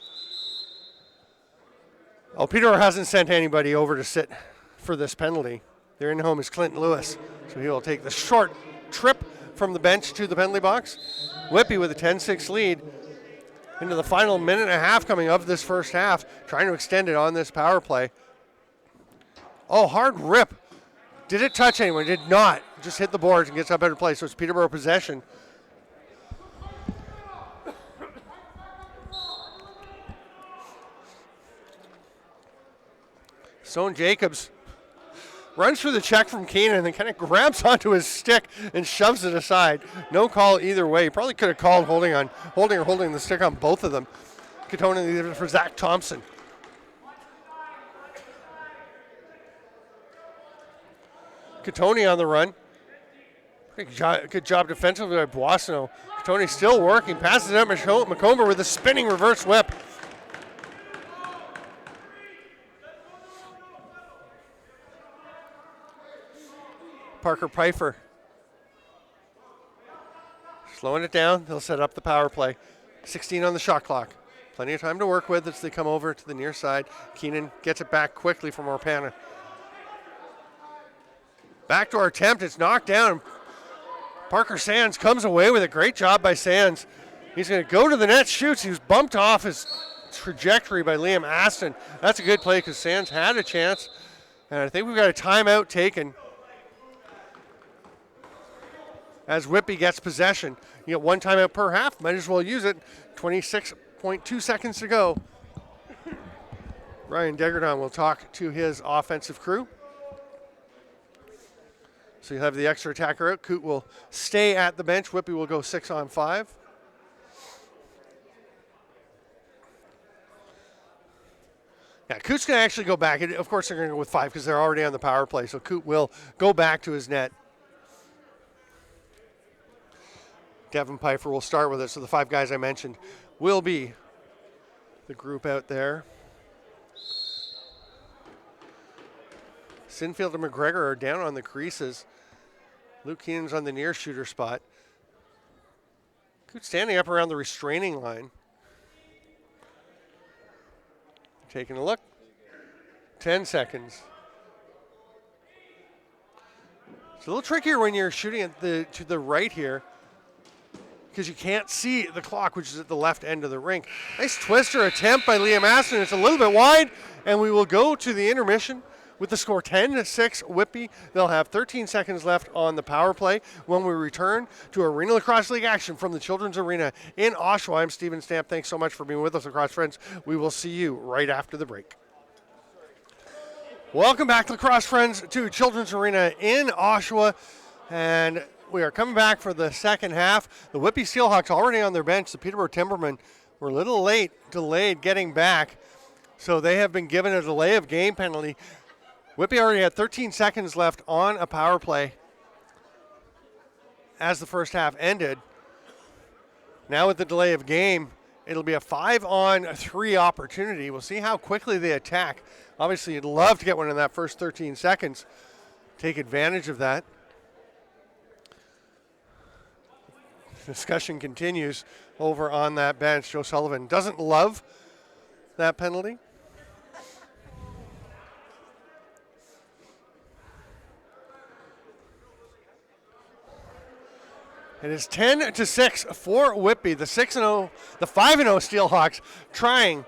Peterborough hasn't sent anybody over to sit for this penalty. Their in-home is Clinton Lewis. So he will take the short trip from the bench to the penalty box. Whitby with a 10-6 lead into the final minute and a half coming of this first half, trying to extend it on this power play. Oh, hard rip. Did it touch anyone? Did not. Just hit the boards and gets up better play. So it's Peterborough possession. Stone Jacobs runs through the check from Keenan and then kind of grabs onto his stick and shoves it aside. No call either way. He probably could have called holding the stick on both of them. Katona for Zach Thompson. Katoni on the run. Good job defensively by Boissonneau. Katoni still working. Passes it out McComber with a spinning reverse whip. Parker Pfeiffer slowing it down. They'll set up the power play. 16 on the shot clock. Plenty of time to work with as they come over to the near side. Keenan gets it back quickly from Orpana. Backdoor attempt. It's knocked down. Parker Sands comes away with it. Great job by Sands. He's going to go to the net, shoots. He was bumped off his trajectory by Liam Aston. That's a good play because Sands had a chance. And I think we've got a timeout taken as Whitby gets possession. You get one timeout per half. Might as well use it. 26.2 seconds to go. Ryan Degradon will talk to his offensive crew. So you have the extra attacker out. Coot will stay at the bench. Whitby will go 6-on-5. Yeah, Coot's going to actually go back. Of course, they're going to go with 5 because they're already on the power play. So Coot will go back to his net. Devin Pfeiffer will start with it. So the 5 guys I mentioned will be the group out there. Sinfield and McGregor are down on the creases. Luke Keenan's on the near shooter spot. Coot standing up around the restraining line. Taking a look. 10 seconds. It's a little trickier when you're shooting at to the right here because you can't see the clock, which is at the left end of the rink. Nice twister attempt by Liam Aston. It's a little bit wide, and we will go to the intermission with the score 10-6 Whitby. They'll have 13 seconds left on the power play when we return to Arena Lacrosse League action from the Children's Arena in Oshawa. I'm Steven Stamp. Thanks so much for being with us, lacrosse friends. We will see you right after the break. Welcome back, lacrosse friends, to Children's Arena in Oshawa. And we are coming back for the second half. The Whitby Steelhawks already on their bench. The Peterborough Timbermen were a little delayed getting back. So they have been given a delay of game penalty. Whitby already had 13 seconds left on a power play as the first half ended. Now with the delay of game, it'll be a 5-on-3 opportunity. We'll see how quickly they attack. Obviously, you'd love to get one in that first 13 seconds. Take advantage of that. Discussion continues over on that bench. Joe Sullivan doesn't love that penalty. It is 10-6 for Whitby. The 5-0 Steelhawks trying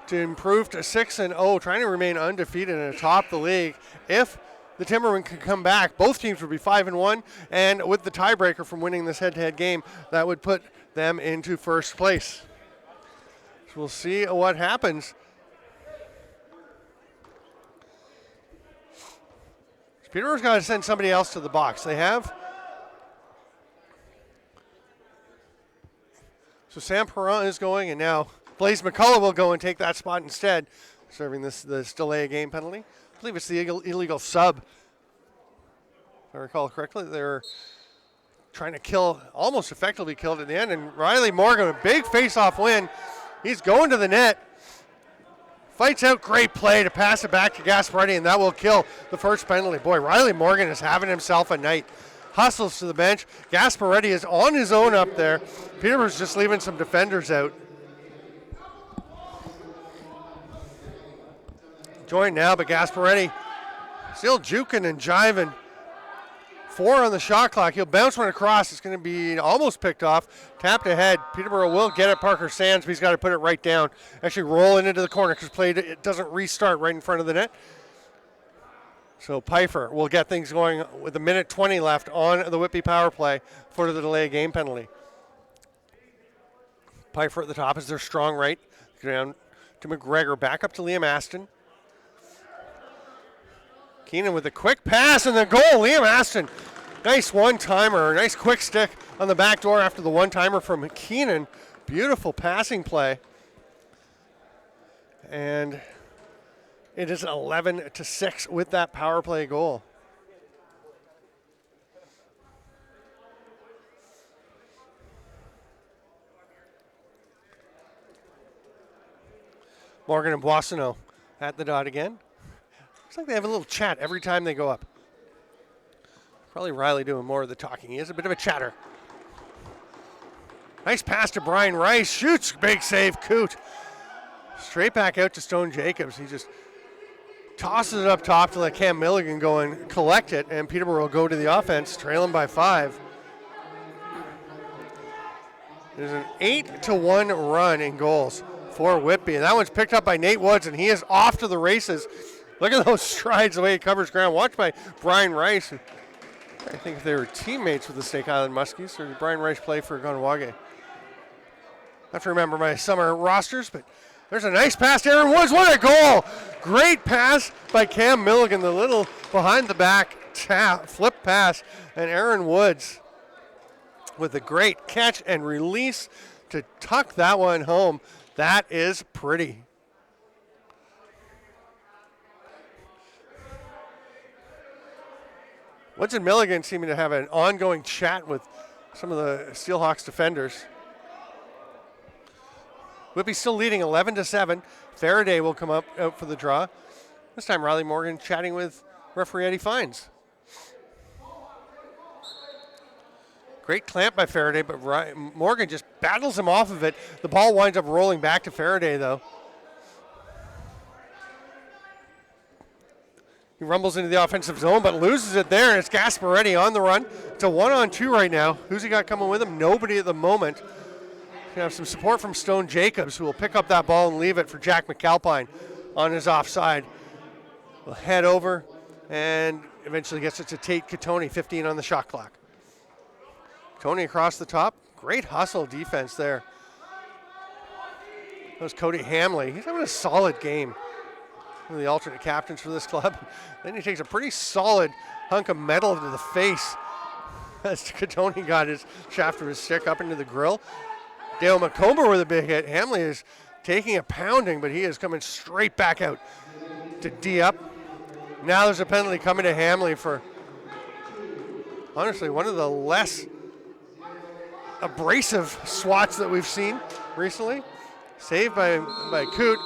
to improve to 6-0, trying to remain undefeated and atop the league. If the Timbermen can come back, both teams would be 5-1, and with the tiebreaker from winning this head-to-head game, that would put them into first place. So we'll see what happens. Peterborough's got to send somebody else to the box. They have. So Sam Perrin is going, and now Blaze McCullough will go and take that spot instead, serving this delay a game penalty. I believe it's the illegal sub. If I recall correctly, they're trying to kill, almost effectively killed at the end, and Riley Morgan, a big face-off win. He's going to the net. Fights out, great play to pass it back to Gasparetti, and that will kill the first penalty. Boy, Riley Morgan is having himself a night. Hustles to the bench. Gasparetti is on his own up there. Peterborough's just leaving some defenders out. Joined now, but Gasparetti still juking and jiving. 4 on the shot clock. He'll bounce one across. It's going to be almost picked off. Tapped ahead. Peterborough will get it. Parker Sands, but he's got to put it right down. Actually rolling into the corner because it doesn't restart right in front of the net. So Pfeiffer will get things going with 1:20 left on the Whitby power play for the delay game penalty. Pfeiffer at the top is their strong right. Down to McGregor. Back up to Liam Aston. Keenan with a quick pass and the goal. Liam Aston, nice one-timer, nice quick stick on the back door after the one-timer from Keenan. Beautiful passing play. And it is 11-6 with that power play goal. Morgan and Boissonneau at the dot again. Looks like they have a little chat every time they go up. Probably Riley doing more of the talking. He is a bit of a chatter. Nice pass to Brian Rice. Shoots. Big save. Coote. Straight back out to Stone Jacobs. He just tosses it up top to let Cam Milligan go and collect it. And Peterborough will go to the offense, trailing by 5. There's an 8-1 run in goals for Whitby. And that one's picked up by Nate Woods, and he is off to the races. Look at those strides, the way he covers ground. Watched by Brian Rice. I think if they were teammates with the Snake Island Muskies, or did Brian Rice play for Gonwage? I have to remember my summer rosters, but there's a nice pass to Aaron Woods. What a goal! Great pass by Cam Milligan, the little behind-the-back flip pass. And Aaron Woods with a great catch and release to tuck that one home. That is pretty. Woods and Milligan seeming to have an ongoing chat with some of the Steelhawks defenders. Whitby still leading 11-7. Faraday will come out for the draw. This time Riley Morgan chatting with referee Eddie Fines. Great clamp by Faraday, but Morgan just battles him off of it. The ball winds up rolling back to Faraday, though. He rumbles into the offensive zone, but loses it there, and it's Gasparetti on the run. It's a 1-on-2 right now. Who's he got coming with him? Nobody at the moment. We have some support from Stone Jacobs, who will pick up that ball and leave it for Jack McAlpine on his offside. Will head over and eventually gets it to Tate Katoni, 15 on the shot clock. Tony across the top. Great hustle defense there. That was Cody Hamley. He's having a solid game. One of the alternate captains for this club. Then he takes a pretty solid hunk of metal to the face as Katoni got his shaft of his stick up into the grill. Dale McComber with a big hit. Hamley is taking a pounding, but he is coming straight back out to D up. Now there's a penalty coming to Hamley for, honestly, one of the less abrasive swats that we've seen recently. Saved by Coote.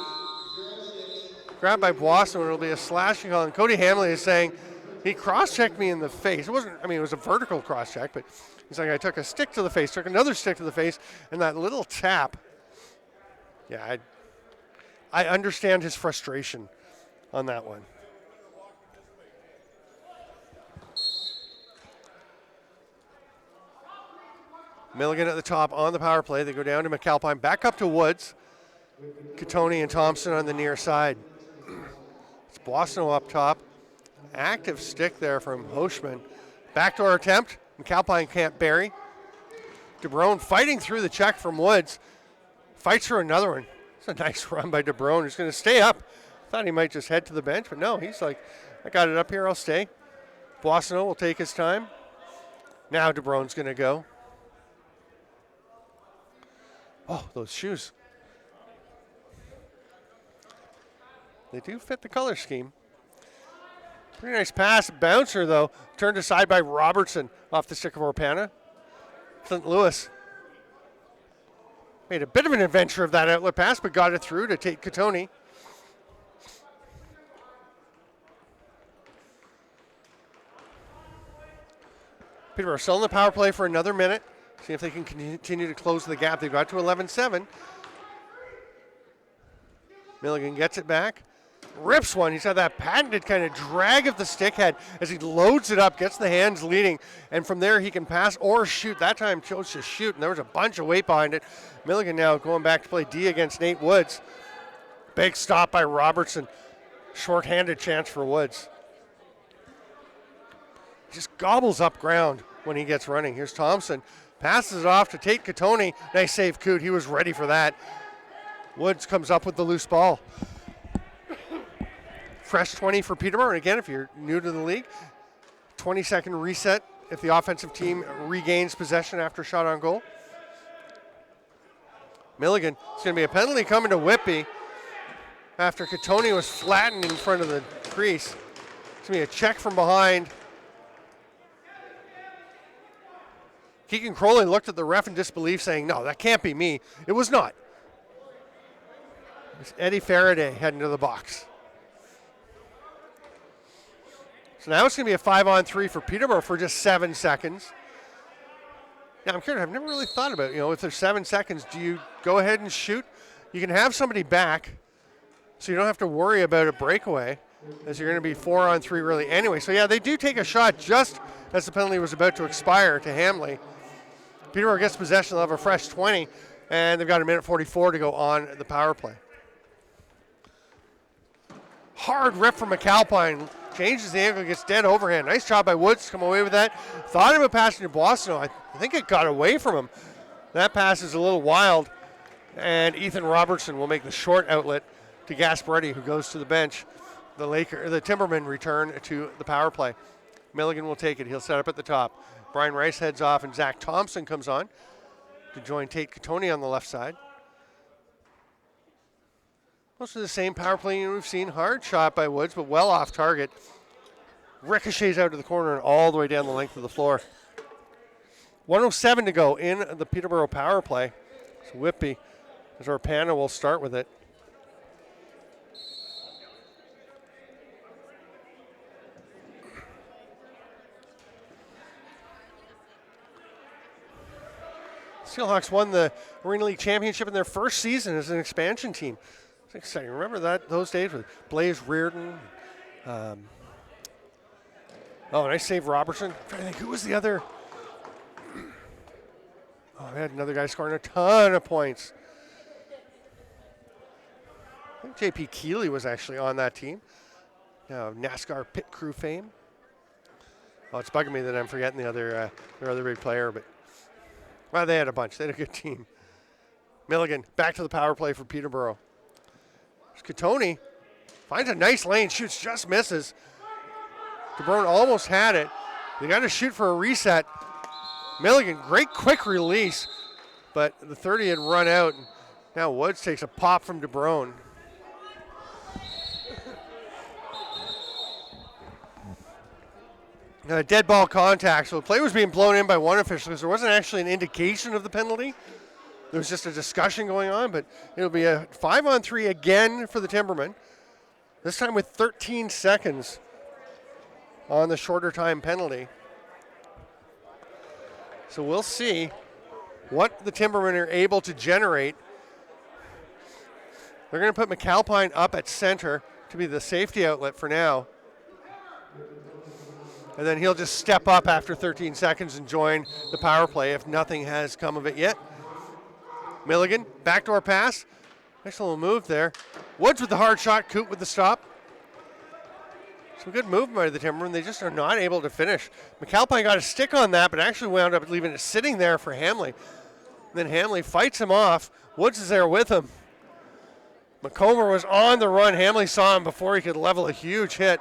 Grabbed by Boissonneau, it'll be a slashing call. And Cody Hamley is saying, he cross-checked me in the face. It wasn't, it was a vertical cross-check, but he's like, I took a stick to the face, took another stick to the face, and that little tap. Yeah, I understand his frustration on that one. Milligan at the top on the power play. They go down to McAlpine, back up to Woods. Catoni and Thompson on the near side. It's Boissonneau up top. Active stick there from Hoshman. Backdoor attempt. McAlpine can't bury. DeBrone fighting through the check from Woods. Fights for another one. It's a nice run by DeBrone. He's going to stay up. Thought he might just head to the bench, but no, he's like, I got it up here, I'll stay. Boissonneau will take his time. Now DeBrone's going to go. Oh, those shoes. They do fit the color scheme. Pretty nice pass. Bouncer, though, turned aside by Robertson off the stick of Orpana. Clint Lewis made a bit of an adventure of that outlet pass, but got it through to Tate Catoni. Peterborough still in the power play for another minute. See if they can continue to close the gap. They've got to 11-7. Milligan gets it back. Rips one. He's got that patented kind of drag of the stick head as he loads it up, gets the hands leading, and from there he can pass or shoot. That time chose to shoot, and there was a bunch of weight behind it. Milligan now going back to play D against Nate Woods. Big stop by Robertson. Short-handed chance for Woods. Just gobbles up ground when he gets running. Here's Thompson. Passes it off to Tate Catoni. Nice save, Coot. He was ready for that. Woods comes up with the loose ball. Fresh 20 for Peterborough. And again, if you're new to the league, 20-second reset if the offensive team regains possession after a shot on goal. Milligan, it's going to be a penalty coming to Whitby after Catoni was flattened in front of the crease. It's going to be a check from behind. Keegan Crowley looked at the ref in disbelief, saying, no, that can't be me. It was not. It's Eddie Faraday heading to the box. So now it's going to be a 5-on-3 for Peterborough for just 7 seconds. Now, I'm curious. I've never really thought about, if there's 7 seconds, do you go ahead and shoot? You can have somebody back, so you don't have to worry about a breakaway, as you're going to be 4-on-3 really anyway. So, yeah, they do take a shot just as the penalty was about to expire to Hamley. Peterborough gets possession. They'll have a fresh 20, and they've got a minute 44 to go on the power play. Hard rip from McAlpine. Changes the angle, gets dead overhand. Nice job by Woods to come away with that. Thought about passing to Boissonneau. I think it got away from him. That pass is a little wild. And Ethan Robertson will make the short outlet to Gasparetti, who goes to the bench. The Timbermen return to the power play. Milligan will take it. He'll set up at the top. Brian Rice heads off, and Zach Thompson comes on to join Tate Catoni on the left side. Most of the same power play we've seen. Hard shot by Woods, but well off target. Ricochets out to the corner and all the way down the length of the floor. 1:07 to go in the Peterborough power play. So Whitby, as our panel, will start with it. Steelhawks won the Arena League Championship in their first season as an expansion team. It's exciting. Remember those days with Blaze Reardon? Nice save, Robertson. I'm trying to think, who was the other? We had another guy scoring a ton of points. I think J.P. Keeley was actually on that team. Now, NASCAR pit crew fame. It's bugging me that I'm forgetting their other big player, but they had a bunch. They had a good team. Milligan back to the power play for Peterborough. Catoni finds a nice lane, shoots, just misses. DeBrone almost had it. They got to shoot for a reset. Milligan, great quick release, but the 30 had run out. Now Woods takes a pop from DeBrone. Dead ball contact. So the play was being blown in by one official because there wasn't actually an indication of the penalty. There was just a discussion going on, but it'll be a 5-on-3 again for the Timbermen. This time with 13 seconds on the shorter time penalty. So we'll see what the Timbermen are able to generate. They're going to put McAlpine up at center to be the safety outlet for now. And then he'll just step up after 13 seconds and join the power play if nothing has come of it yet. Milligan, backdoor pass. Nice little move there. Woods with the hard shot, Coote with the stop. Some good movement by the Timbermen. They just are not able to finish. McAlpine got a stick on that, but actually wound up leaving it sitting there for Hamley. Then Hamley fights him off. Woods is there with him. McComber was on the run. Hamley saw him before he could level a huge hit.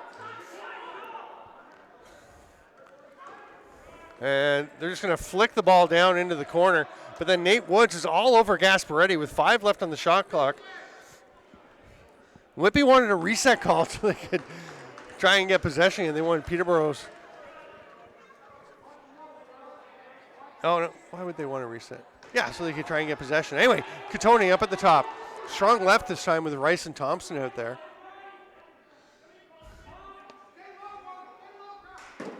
And they're just going to flick the ball down into the corner. But then Nate Woods is all over Gasparetti with 5 left on the shot clock. Whitby wanted a reset call so they could try and get possession, and they wanted Peterborough's. Oh, no. Why would they want to reset? Yeah, so they could try and get possession. Anyway, Katoni up at the top. Strong left this time with Rice and Thompson out there.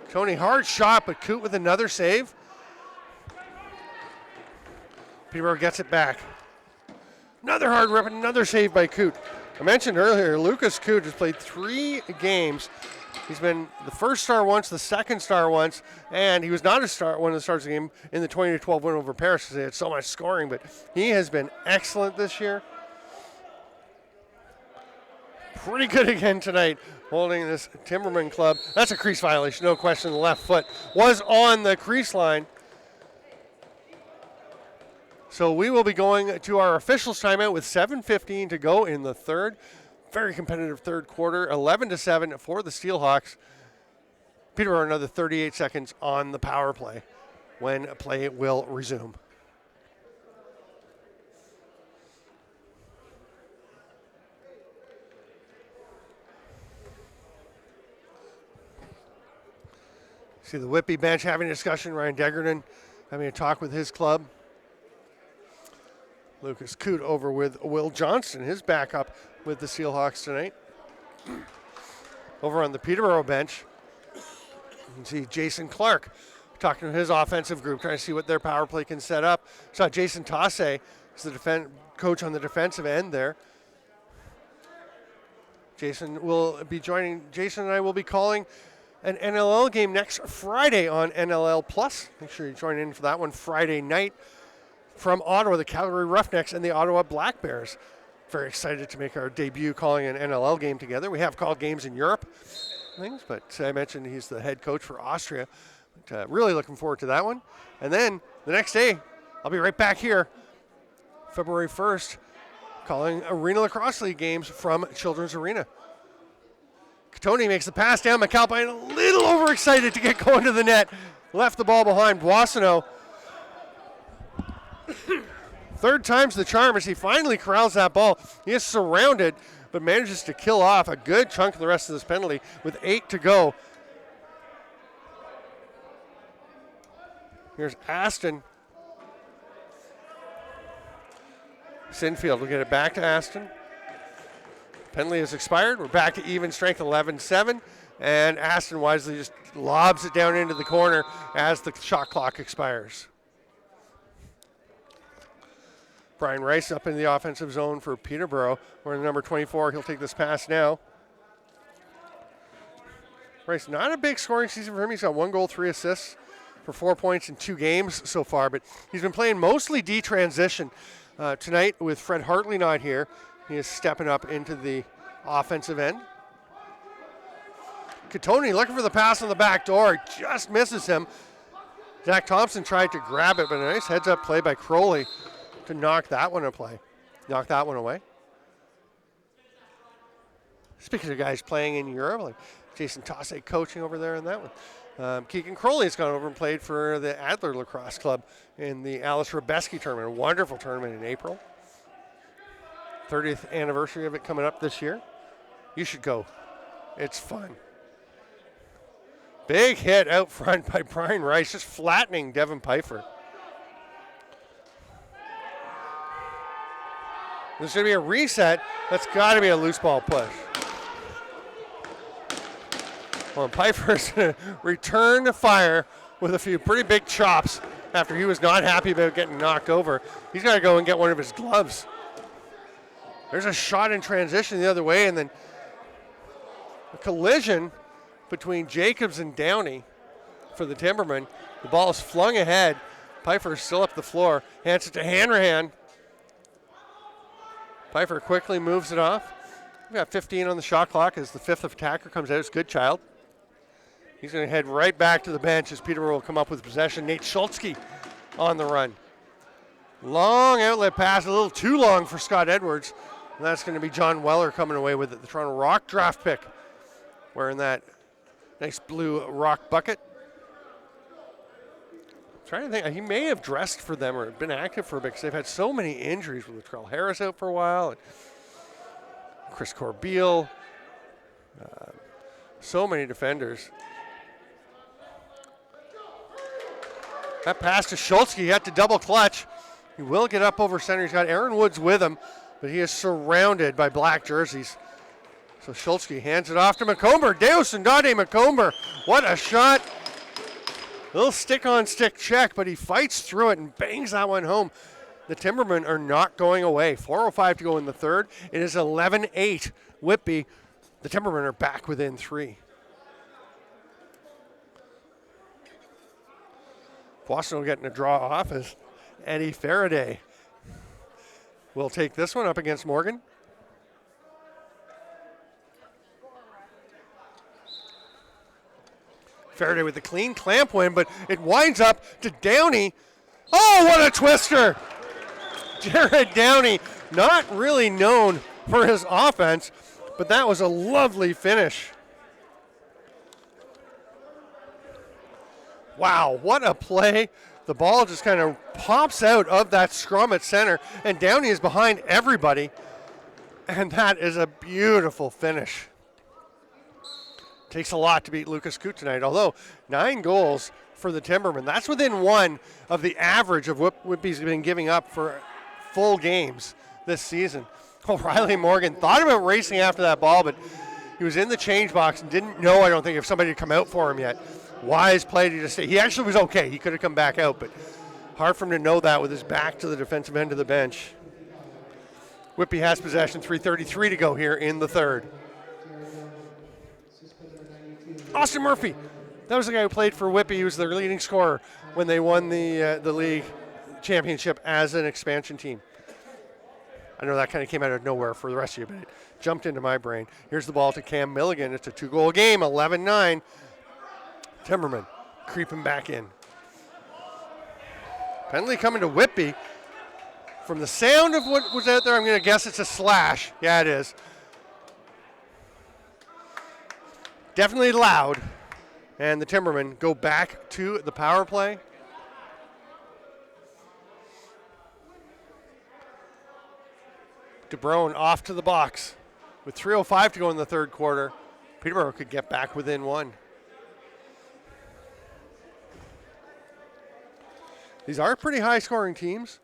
Katoni, hard shot, but Coote with another save. Peterborough gets it back. Another hard rip, another save by Coote. I mentioned earlier, Lucas Coote has played 3 games. He's been the first star once, the second star once, and he was not a star, one of the stars of the game in the 20-12 win over Paris because they had so much scoring, but he has been excellent this year. Pretty good again tonight, holding this Timberman club. That's a crease violation, no question. The left foot was on the crease line. So we will be going to our officials timeout with 7:15 to go in the third. Very competitive third quarter, 11-7 for the Steelhawks. Peterborough another 38 seconds on the power play when play will resume. See the Whitby bench having a discussion. Ryan Degerden having a talk with his club. Lucas Coote over with Will Johnston, his backup with the Steelhawks tonight. Over on the Peterborough bench, you can see Jason Clark talking to his offensive group, trying to see what their power play can set up. Saw Jason Tasse, is the coach on the defensive end there. Jason will be joining. Jason and I will be calling an NLL game next Friday on NLL Plus. Make sure you join in for that one Friday night. From Ottawa, the Calgary Roughnecks and the Ottawa Black Bears. Very excited to make our debut calling an NLL game together. We have called games in Europe, but I mentioned he's the head coach for Austria. But, really looking forward to that one. And then the next day, I'll be right back here, February 1st, calling Arenalacrosse League games from Children's Arena. Katoni makes the pass down. McAlpine a little overexcited to get going to the net. Left the ball behind. Boissonneau. Third time's the charm as he finally corrals that ball. He is surrounded, but manages to kill off a good chunk of the rest of this penalty with 8 to go. Here's Aston. Sinfield will get it back to Aston. Penalty has expired. We're back to even strength, 11-7. And Aston wisely just lobs it down into the corner as the shot clock expires. Brian Rice up in the offensive zone for Peterborough. We're in number 24. He'll take this pass now. Rice, not a big scoring season for him. He's got 1 goal, 3 assists for 4 points in 2 games so far, but he's been playing mostly D-transition. Tonight with Fred Hartley not here, he is stepping up into the offensive end. Katoni looking for the pass on the back door, just misses him. Zach Thompson tried to grab it, but a nice heads-up play by Crowley to knock that one away. Speaking of guys playing in Europe, like Jason Tasse coaching over there in that one. Keegan Crowley has gone over and played for the Adler Lacrosse Club in the Alice Rabeski tournament, a wonderful tournament in April. 30th anniversary of it coming up this year. You should go. It's fun. Big hit out front by Brian Rice, just flattening Devin Pfeiffer. There's going to be a reset. That's got to be a loose ball push. Well, Pfeiffer's going to return to fire with a few pretty big chops after he was not happy about getting knocked over. He's got to go and get one of his gloves. There's a shot in transition the other way, and then a collision between Jacobs and Downey for the Timbermen. The ball is flung ahead. Pfeiffer's still up the floor. Hands it to Hanrahan. Pfeiffer quickly moves it off. We've got 15 on the shot clock as the fifth attacker comes out. It's Goodchild. He's going to head right back to the bench as Peterborough will come up with possession. Nate Schultzke on the run. Long outlet pass, a little too long for Scott Edwards. And that's going to be John Weller coming away with it, the Toronto Rock draft pick. Wearing that nice blue Rock bucket. Trying to think, he may have dressed for them or been active for a bit because they've had so many injuries with Latrell Harris out for a while, and Chris Corbeil, so many defenders. That pass to Schultzke, he had to double clutch. He will get up over center. He's got Aaron Woods with him, but he is surrounded by black jerseys. So Schultzke hands it off to McComber. Deus and Dade McComber, what a shot. Little stick-on-stick check, but he fights through it and bangs that one home. The Timbermen are not going away. 4:05 to go in the third. It is 11-8 Whitby. The Timbermen are back within 3. Boston getting a draw off as Eddie Faraday will take this one up against Morgan. Faraday with the clean clamp win, but it winds up to Downey. Oh, what a twister! Jared Downey, not really known for his offense, but that was a lovely finish. Wow, what a play. The ball just kind of pops out of that scrum at center, and Downey is behind everybody, and that is a beautiful finish. Takes a lot to beat Lucas Coote tonight, although 9 goals for the Timbermen. That's within 1 of the average of what Whitby's been giving up for full games this season. O'Reilly Morgan thought about racing after that ball, but he was in the change box and didn't know, I don't think, if somebody had come out for him yet. Wise play to just stay. He actually was okay. He could have come back out, but hard for him to know that with his back to the defensive end of the bench. Whitby has possession, 3:33 to go here in the third. Austin Murphy, that was the guy who played for Whitby. He was their leading scorer when they won the league championship as an expansion team. I know that kind of came out of nowhere for the rest of you, but it jumped into my brain. Here's the ball to Cam Milligan. It's a 2-goal game, 11-9. Timberman creeping back in. Penalty coming to Whitby. From the sound of what was out there, I'm going to guess it's a slash. Yeah, it is. Definitely loud. And the Timbermen go back to the power play. DeBrone off to the box. With 3:05 to go in the third quarter, Peterborough could get back within 1. These are pretty high-scoring teams.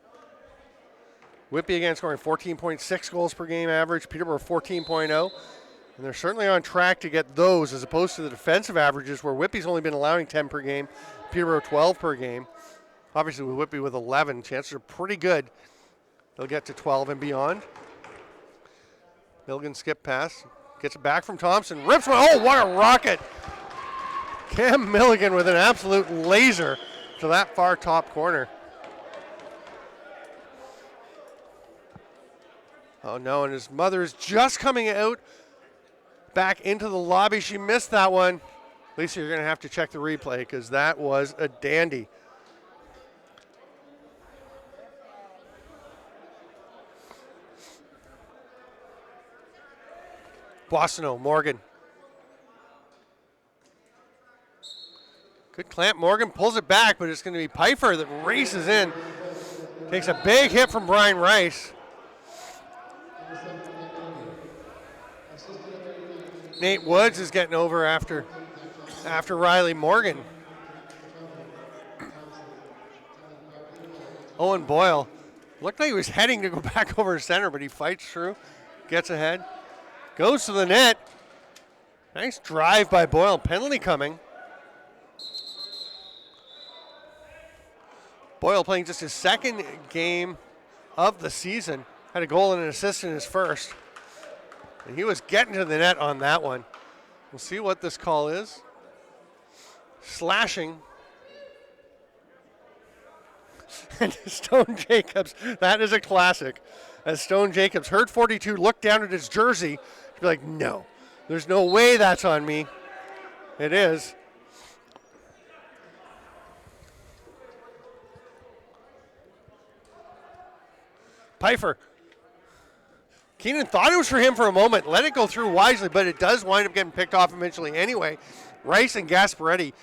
Whitby again scoring 14.6 goals per game average. Peterborough 14.0. And they're certainly on track to get those as opposed to the defensive averages where Whitby's only been allowing 10 per game, Peterborough 12 per game. Obviously with Whitby with 11, chances are pretty good they'll get to 12 and beyond. Milligan skip pass, gets it back from Thompson, rips one. Oh, what a rocket! Cam Milligan with an absolute laser to that far top corner. Oh no, and his mother is just coming out back into the lobby. She missed that one. Lisa, you're going to have to check the replay because that was a dandy. Boissonneau, Morgan. Good clamp. Morgan pulls it back, but it's going to be Pfeiffer that races in. Takes a big hit from Brian Rice. Nate Woods is getting over after Riley Morgan. Owen Boyle looked like he was heading to go back over center, but he fights through, gets ahead, goes to the net. Nice drive by Boyle. Penalty coming. Boyle playing just his second game of the season. Had a goal and an assist in his first. And he was getting to the net on that one. We'll see what this call is. Slashing. And Stone Jacobs, that is a classic. as Stone Jacobs heard 42, looked down at his jersey, to be like, no, there's no way that's on me. It is. Pfeiffer. Keenan thought it was for him for a moment, let it go through wisely, but it does wind up getting picked off eventually anyway. Rice and Gasparetti,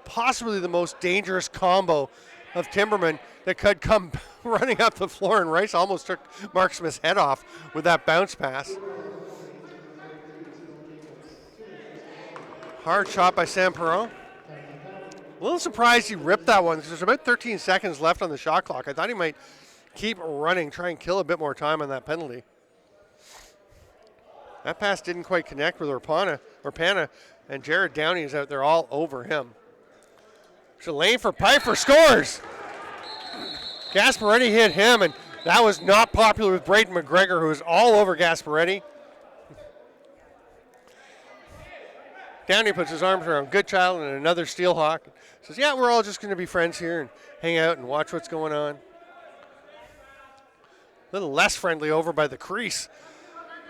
possibly the most dangerous combo of Timbermen that could come running up the floor, and Rice almost took Mark Smith's head off with that bounce pass. Hard shot by Sam Perron. A little surprised he ripped that one because there's about 13 seconds left on the shot clock. I thought he might keep running, try and kill a bit more time on that penalty. That pass didn't quite connect with Pana, and Jared Downey is out there all over him. Lane for Pfeiffer, scores! Gasparetti hit him, and that was not popular with Braden McGregor, who was all over Gasparetti. Downey puts his arms around Goodchild and another Steelhawk. Says, yeah, we're all just going to be friends here and hang out and watch what's going on. A little less friendly over by the crease.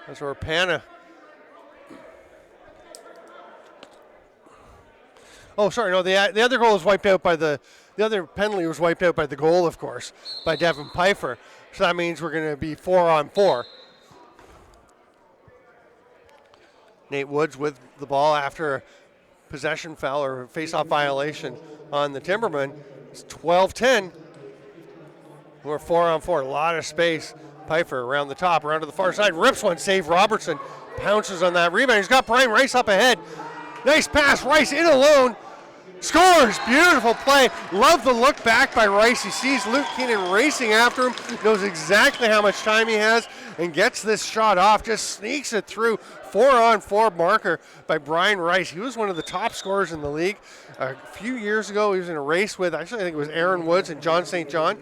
That's where Pana. Oh, sorry, no, the other goal was wiped out by the other penalty was wiped out by the goal, of course, by Devin Pfeiffer. So that means we're going to be 4-on-4. Nate Woods with the ball after a possession foul or face-off violation on the Timbermen. It's 12-10. We're 4-on-4, a lot of space. Pfeiffer around the top, around to the far side, rips one, save Robertson, pounces on that rebound. He's got Brian Rice up ahead. Nice pass, Rice in alone, scores, beautiful play. Love the look back by Rice. He sees Luke Keenan racing after him, knows exactly how much time he has, and gets this shot off, just sneaks it through. 4-on-4 marker by Brian Rice. He was one of the top scorers in the league. A few years ago, he was in a race with, actually I think it was Aaron Woods and John St. John.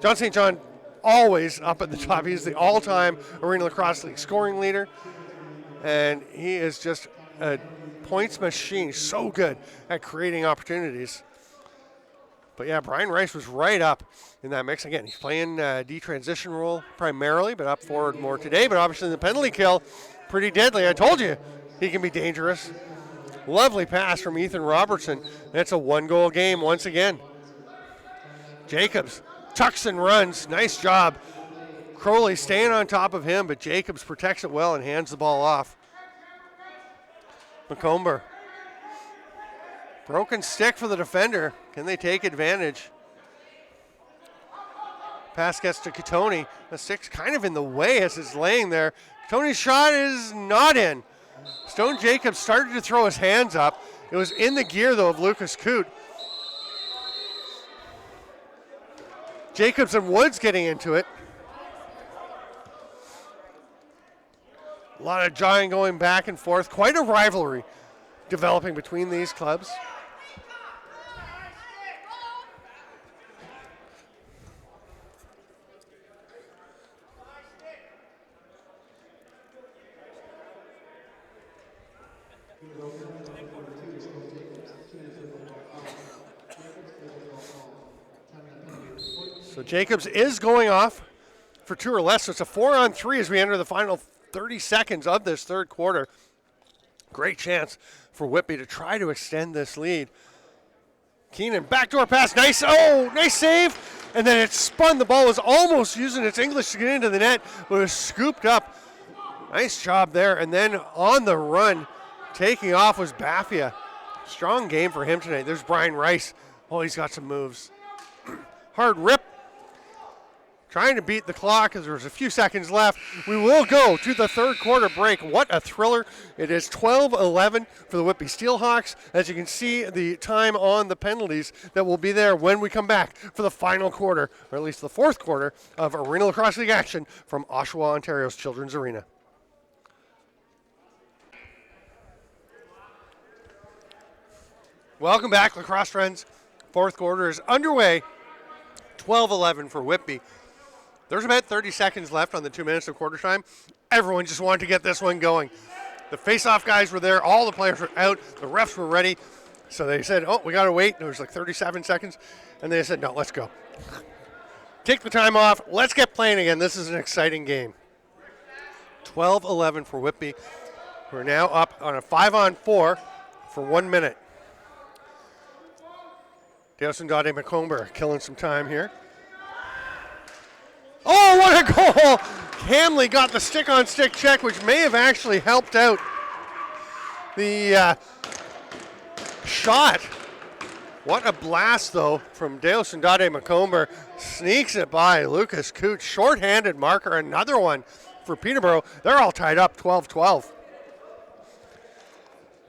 John St. John always up at the top. He's the all-time Arena Lacrosse League scoring leader, and he is just a points machine. He's so good at creating opportunities. But yeah, Brian Rice was right up in that mix. Again, he's playing D-transition role primarily, but up forward more today. But obviously the penalty kill, pretty deadly. I told you he can be dangerous. Lovely pass from Ethan Robertson. That's a one-goal game once again. Jacobs tucks and runs. Nice job. Crowley staying on top of him, but Jacobs protects it well and hands the ball off. McComber. Broken stick for the defender. Can they take advantage? Pass gets to Katoni. The stick's kind of in the way as it's laying there. Katoni's shot is not in. Stone Jacobs started to throw his hands up. It was in the gear, though, of Lucas Coote. Jacobs and Woods getting into it. A lot of jawing going back and forth. Quite a rivalry developing between these clubs. So Jacobs is going off for 2 or less. So it's a 4-on-3 as we enter the final 30 seconds of this third quarter. Great chance for Whitby to try to extend this lead. Keenan, backdoor pass, nice save. And then it spun. The ball was almost using its English to get into the net, but it was scooped up. Nice job there. And then on the run, taking off was Baffia. Strong game for him tonight. There's Brian Rice. Oh, he's got some moves. Hard rip. Trying to beat the clock as there's a few seconds left. We will go to the third quarter break. What a thriller. It is 12-11 for the Whitby Steelhawks. As you can see, the time on the penalties that will be there when we come back for the final quarter, or at least the fourth quarter, of Arena Lacrosse League action from Oshawa, Ontario's Children's Arena. Welcome back, lacrosse friends. Fourth quarter is underway. 12-11 for Whitby. There's about 30 seconds left on the 2 minutes of quarter time. Everyone just wanted to get this one going. The face-off guys were there. All the players were out. The refs were ready. So they said, oh, we got to wait. There was like 37 seconds. And they said, no, let's go. take the time off. Let's get playing again. This is an exciting game. 12-11 for Whitby. We're now up on a 5-on-4 for 1 minute. Dawson Dade McComber killing some time here. Oh, what a goal! Hamley got the stick-on-stick check, which may have actually helped out the shot. What a blast, though, from Dawson Dade McComber. Sneaks it by Lucas Cooch. Short-handed marker, another one for Peterborough. They're all tied up, 12-12.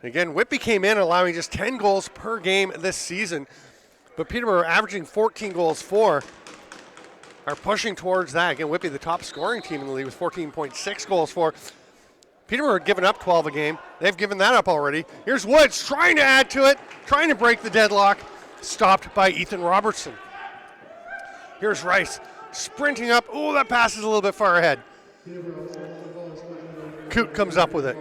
Again, Whitby came in allowing just 10 goals per game this season, but Peterborough averaging 14 goals for. Are pushing towards that. Again, Whitby, the top scoring team in the league with 14.6 goals for. Peterborough had given up 12 a game. They've given that up already. Here's Woods trying to add to it, trying to break the deadlock. Stopped by Ethan Robertson. Here's Rice sprinting up. Oh, that pass is a little bit far ahead. Coot comes up with it.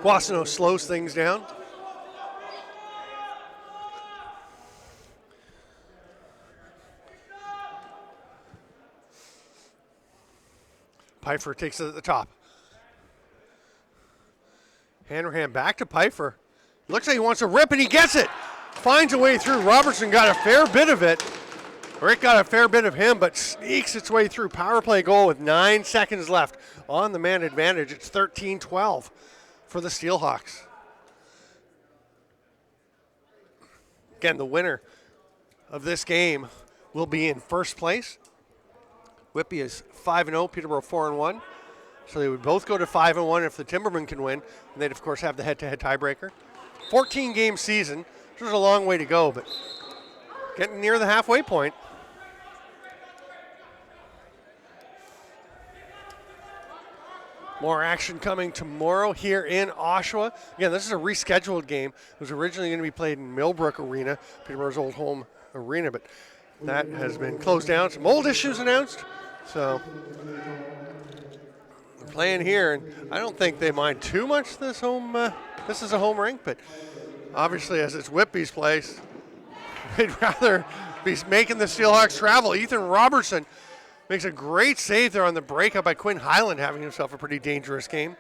Guasino slows things down. Pfeiffer takes it at the top. Hanrahan back to Pfeiffer. Looks like he wants to rip, and he gets it. Finds a way through. Robertson got a fair bit of it. Or it got a fair bit of him, but sneaks its way through. Power play goal with 9 seconds left on the man advantage. It's 13-12 for the Steelhawks. Again, the winner of this game will be in first place. Whitby is 5-0, Peterborough 4-1. So they would both go to 5-1 if the Timbermen can win. And they'd, of course, have the head-to-head tiebreaker. 14-game season. There's a long way to go, but getting near the halfway point. More action coming tomorrow here in Oshawa. Again, this is a rescheduled game. It was originally going to be played in Millbrook Arena, Peterborough's old home arena, but that has been closed down. Some old issues announced. So we're playing here, and I don't think they mind too much this home. This is a home rink, but obviously as it's Whitby's place, they'd rather be making the Steelhawks travel. Ethan Robertson makes a great save there on the breakup by Quinn Highland, having himself a pretty dangerous game.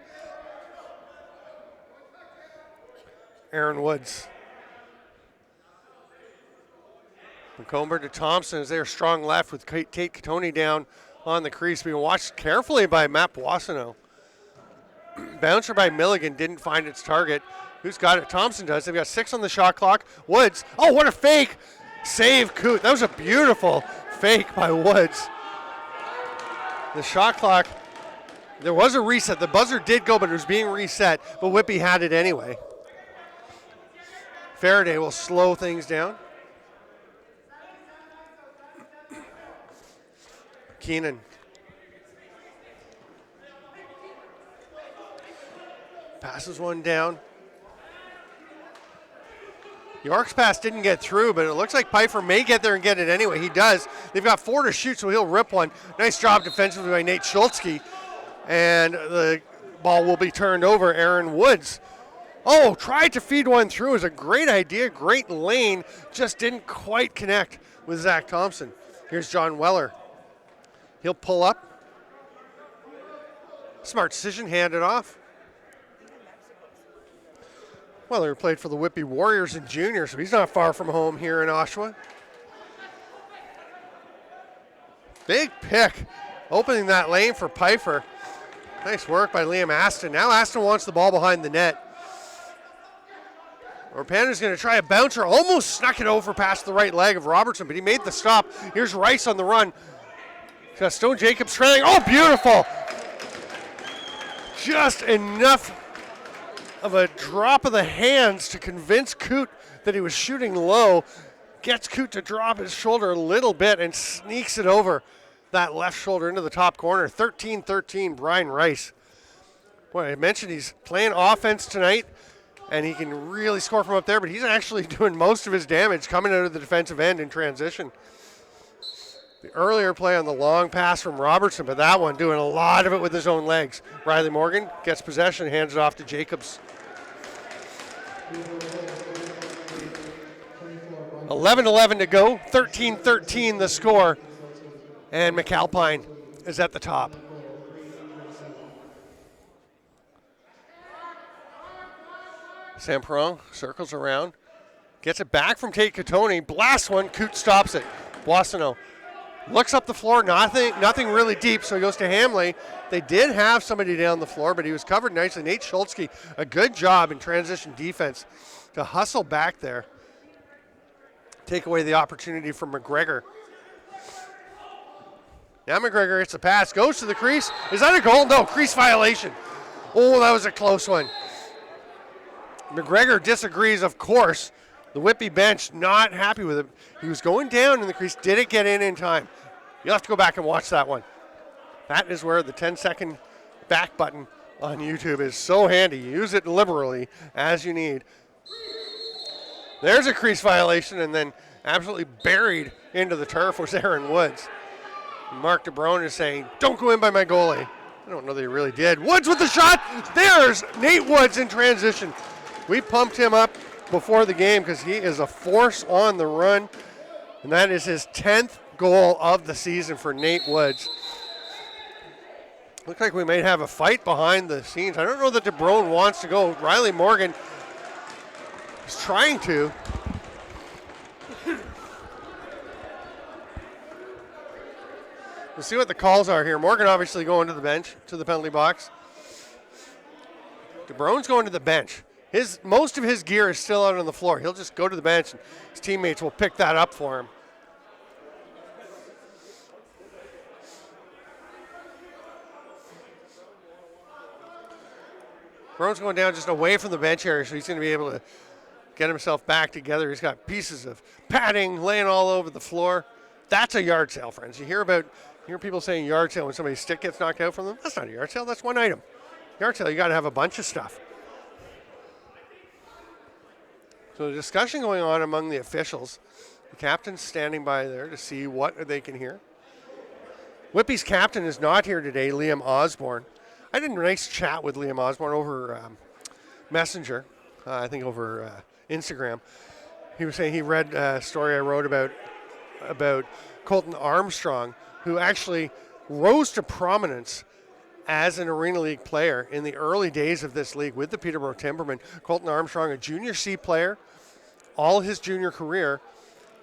Aaron Woods. McComber to Thompson as they're strong left with Tate Katoni down on the crease, being watched carefully by Matt Boissonneau. Bouncer by Milligan didn't find its target. Who's got it? Thompson does. They've got 6 on the shot clock. Woods. Oh, what a fake. Save Coot. That was a beautiful fake by Woods. The shot clock, there was a reset. The buzzer did go, but it was being reset, but Whitby had it anyway. Faraday will slow things down. Keenan. Passes one down. York's pass didn't get through, but it looks like Pfeiffer may get there and get it anyway. He does. They've got 4 to shoot, so he'll rip one. Nice job defensively by Nate Schultzke. And the ball will be turned over. Aaron Woods. Oh, tried to feed one through. It was a great idea, great lane. Just didn't quite connect with Zach Thompson. Here's John Weller. He'll pull up. Smart decision, hand it off. Weller played for the Whitby Warriors in junior, so he's not far from home here in Oshawa. Big pick, opening that lane for Pfeiffer. Nice work by Liam Aston. Now Aston wants the ball behind the net. Orpander's going to try a bouncer, almost snuck it over past the right leg of Robertson, but he made the stop. Here's Rice on the run. Got Stone Jacobs trailing. Oh, beautiful. Just enough of a drop of the hands to convince Coot that he was shooting low. Gets Coot to drop his shoulder a little bit and sneaks it over that left shoulder into the top corner. 13-13, Brian Rice. Boy, I mentioned he's playing offense tonight, and he can really score from up there, but he's actually doing most of his damage coming out of the defensive end in transition. The earlier play on the long pass from Robertson, but that one doing a lot of it with his own legs. Riley Morgan gets possession, hands it off to Jacobs. 11-11 to go, 13-13 the score, and McAlpine is at the top. Sam Perron circles around, gets it back from Tate Katoni, blasts one, Coot stops it. Boissonneau looks up the floor, nothing really deep, so he goes to Hamley. They did have somebody down the floor, but he was covered nicely. Nate Schultzke, a good job in transition defense to hustle back there. Take away the opportunity from McGregor. Now McGregor gets a pass, goes to the crease. Is that a goal? No, crease violation. Oh, that was a close one. McGregor disagrees, of course. The Whitby bench not happy with it. He was going down in the crease. Did it get in time? You'll have to go back and watch that one. That is where the 10-second back button on YouTube is so handy. Use it liberally as you need. There's a crease violation, and then absolutely buried into the turf was Aaron Woods. Mark DeBrone is saying, don't go in by my goalie. I don't know that he really did. Woods with the shot. There's Nate Woods in transition. We pumped him up before the game because he is a force on the run, and that is his 10th goal of the season for Nate Woods. Looks like we might have a fight behind the scenes. I don't know that DeBrone wants to go. Riley Morgan is trying to. We'll see what the calls are here. Morgan obviously going to the bench, to the penalty box. DeBrone's going to the bench. Most of his gear is still out on the floor. He'll just go to the bench, and his teammates will pick that up for him. DeBrone's going down just away from the bench area, so he's going to be able to get himself back together. He's got pieces of padding laying all over the floor. That's a yard sale, friends. You hear people saying yard sale when somebody's stick gets knocked out from them. That's not a yard sale. That's one item. Yard sale, you got to have a bunch of stuff. So the discussion going on among the officials. The captain's standing by there to see what they can hear. Whitby's captain is not here today, Liam Osborne. I did a nice chat with Liam Osborne over Messenger, I think over Instagram. He was saying he read a story I wrote about Colton Armstrong, who actually rose to prominence as an Arena League player in the early days of this league with the Peterborough Timbermen. Colton Armstrong, a junior C player, all his junior career,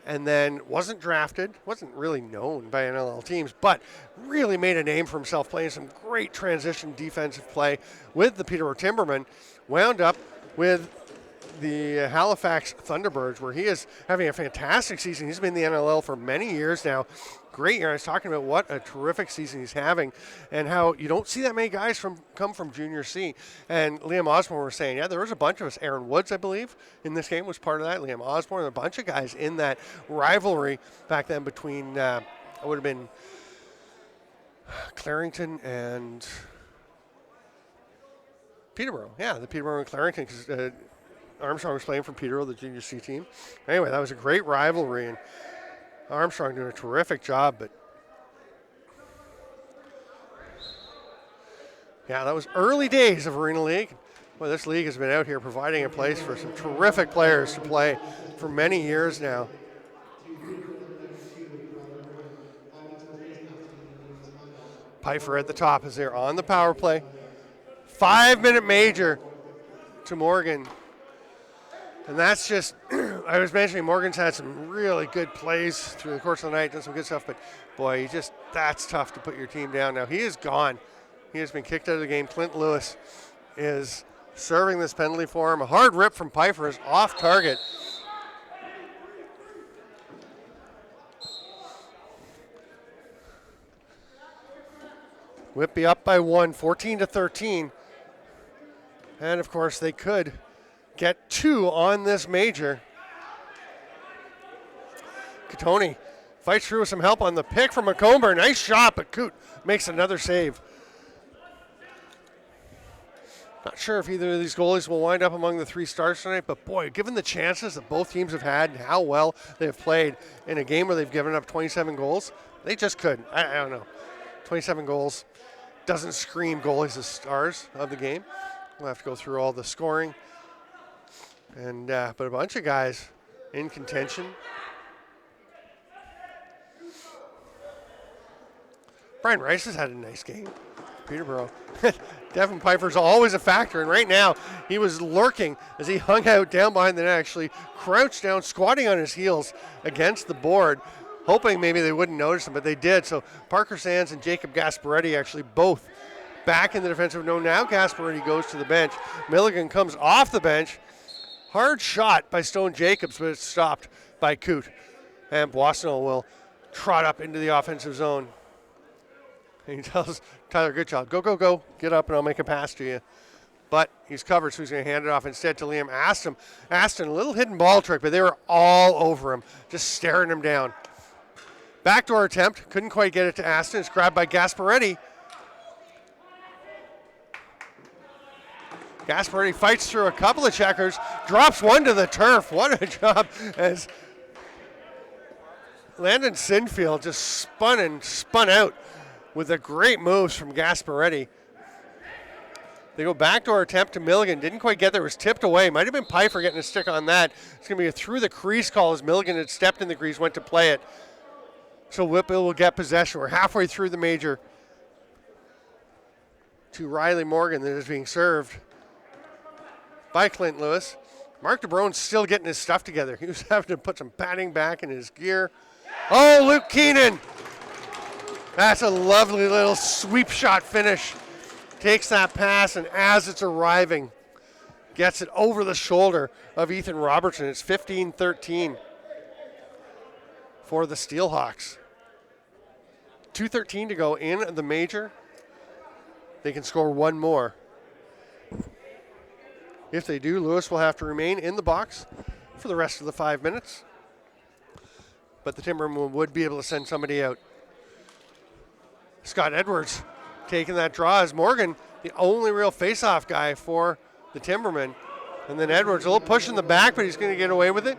and then wasn't drafted, wasn't really known by NLL teams, but really made a name for himself playing some great transition defensive play with the Peterborough Timbermen. Wound up with the Halifax Thunderbirds, where he is having a fantastic season. He's been in the NLL for many years now. Great year. I was talking about what a terrific season he's having and how you don't see that many guys come from Junior C. And Liam Osborne was saying, yeah, there was a bunch of us. Aaron Woods, I believe, in this game was part of that. Liam Osborne, a bunch of guys in that rivalry back then between, it would have been Clarington and Peterborough. Yeah, the Peterborough and Clarington, because Armstrong was playing for Peterborough, the Junior C team. Anyway, that was a great rivalry, and Armstrong doing a terrific job, but yeah, that was early days of Arena League. Well, this league has been out here providing a place for some terrific players to play for many years now. Pfeiffer at the top as they're on the power play. 5-minute major to Morgan. And that's just, I was mentioning Morgan's had some really good plays through the course of the night, done some good stuff, but boy, that's tough to put your team down. Now, he is gone. He has been kicked out of the game. Clint Lewis is serving this penalty for him. A hard rip from Pfeiffer is off target. Whitby up by 1, 14-13. And, of course, they could get 2 on this major. Katoni fights through with some help on the pick from McComber. Nice shot, but Coot makes another save. Not sure if either of these goalies will wind up among the 3 stars tonight, but boy, given the chances that both teams have had and how well they've played in a game where they've given up 27 goals, they just couldn't. I don't know. 27 goals doesn't scream goalies as stars of the game. We'll have to go through all the scoring. And but a bunch of guys in contention. Brian Rice has had a nice game. Peterborough. Devin Pfeiffer's always a factor, and right now he was lurking as he hung out down behind the net, actually crouched down, squatting on his heels against the board, hoping maybe they wouldn't notice him, but they did. So Parker Sands and Jacob Gasparetti actually both back in the defensive zone. Now Gasparetti goes to the bench. Milligan comes off the bench. Hard shot by Stone Jacobs, but it's stopped by Coote. And Boissonneau will trot up into the offensive zone. And he tells Tyler Goodchild, go, go, go, get up and I'll make a pass to you. But he's covered, so he's going to hand it off instead to Liam Aston. Aston, a little hidden ball trick, but they were all over him, just staring him down. Backdoor attempt, couldn't quite get it to Aston. It's grabbed by Gasparetti. Gasparetti fights through a couple of checkers, drops one to the turf. What a job as Landon Sinfield just spun out with the great moves from Gasparetti. They go backdoor attempt to Milligan. Didn't quite get there. It was tipped away. Might have been Pfeiffer getting a stick on that. It's going to be a through the crease call as Milligan had stepped in the crease, went to play it. So Whitby will get possession. We're halfway through the major to Riley Morgan that is being served by Clint Lewis. Mark DeBrone's still getting his stuff together. He was having to put some padding back in his gear. Oh, Luke Keenan. That's a lovely little sweep shot finish. Takes that pass, and as it's arriving, gets it over the shoulder of Ethan Robertson. It's 15-13 for the Steelhawks. 2:13 to go in the major. They can score one more. If they do, Lewis will have to remain in the box for the rest of the 5 minutes. But the Timbermen would be able to send somebody out. Scott Edwards taking that draw as Morgan, the only real face-off guy for the Timbermen. And then Edwards, a little push in the back, but he's going to get away with it.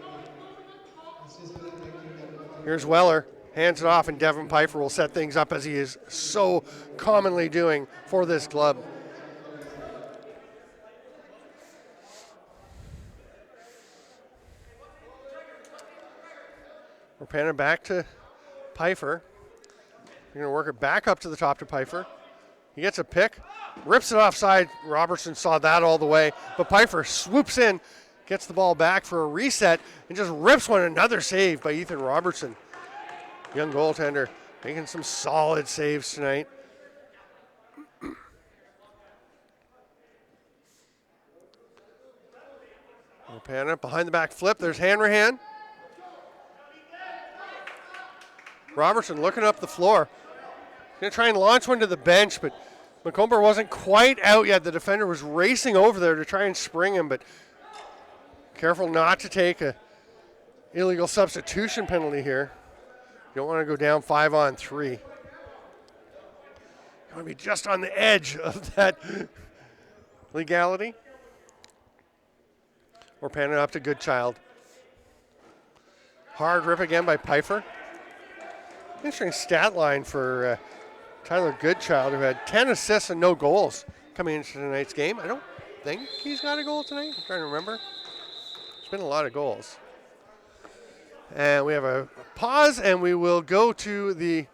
Here's Weller, hands it off, and Devin Pfeiffer will set things up as he is so commonly doing for this club. We're panning back to Pfeiffer. You're going to work it back up to the top to Pfeiffer. He gets a pick, rips it offside. Robertson saw that all the way, but Pfeiffer swoops in, gets the ball back for a reset, and just rips one. Another save by Ethan Robertson. Young goaltender making some solid saves tonight. Rapana behind the back flip. There's Hanrahan. Robertson looking up the floor. Going to try and launch one to the bench, but McComber wasn't quite out yet. The defender was racing over there to try and spring him, but careful not to take a illegal substitution penalty here. You don't want to go down 5-on-3. You want to be just on the edge of that legality. We're panning up to Goodchild. Hard rip again by Pfeiffer. Interesting stat line for Tyler Goodchild, who had 10 assists and no goals coming into tonight's game. I don't think he's got a goal tonight. I'm trying to remember. There's been a lot of goals. And we have a pause, and we will go to the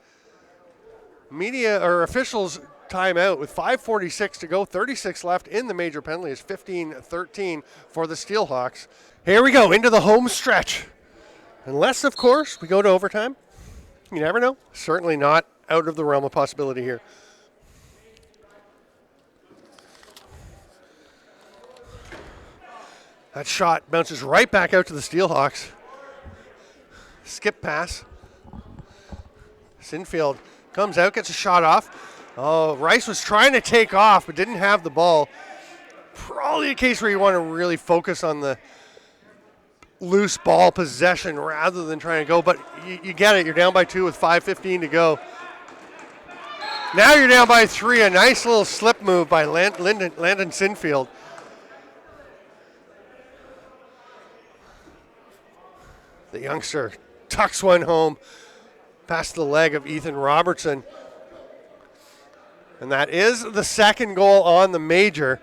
media or officials timeout with 5:46 to go, 36 left in the major penalty. It's 15-13 for the Steelhawks. Here we go into the home stretch. Unless, of course, we go to overtime. You never know. Certainly not out of the realm of possibility here. That shot bounces right back out to the Steelhawks. Skip pass. Sinfield comes out, gets a shot off. Oh, Rice was trying to take off but didn't have the ball. Probably a case where you want to really focus on the loose ball possession rather than trying to go, but you get it. You're down by 2 with 5:15 to go. Now you're down by 3. A nice little slip move by Landon Sinfield. The youngster tucks one home past the leg of Ethan Robertson. And that is the second goal on the major.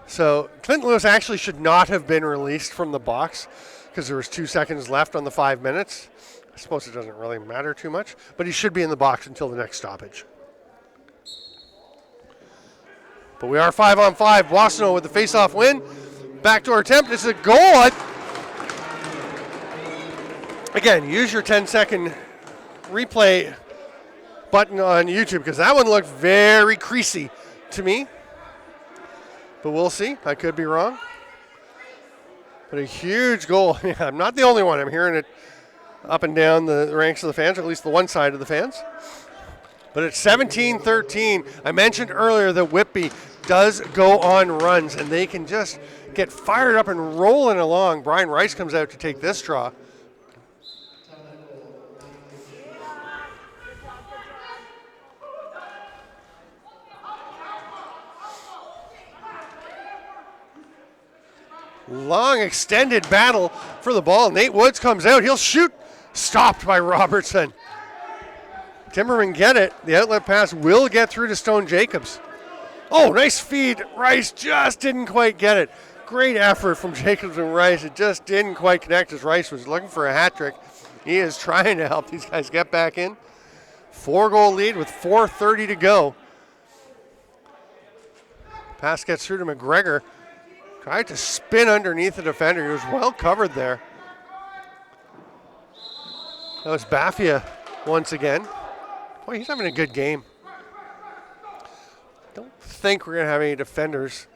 So Clint Lewis actually should not have been released from the box. because there was 2 seconds left on the 5 minutes. I suppose it doesn't really matter too much, but he should be in the box until the next stoppage. But we are 5-on-5. Wasano with the face-off win. Backdoor attempt. This is a goal. Again, use your 10-second replay button on YouTube because that one looked very creasy to me. But we'll see. I could be wrong. But a huge goal. I'm not the only one. I'm hearing it up and down the ranks of the fans, or at least the one side of the fans. But it's 17-13. I mentioned earlier that Whitby does go on runs, and they can just get fired up and rolling along. Brian Rice comes out to take this draw. Long extended battle for the ball. Nate Woods comes out. He'll shoot. Stopped by Robertson. Timbermen get it. The outlet pass will get through to Stone Jacobs. Oh, nice feed. Rice just didn't quite get it. Great effort from Jacobs and Rice. It just didn't quite connect as Rice was looking for a hat trick. He is trying to help these guys get back in. 4-goal lead with 4:30 to go. Pass gets through to McGregor. Tried to spin underneath the defender. He was well covered there. That was Baffia once again. Boy, he's having a good game. Don't think we're going to have any defenders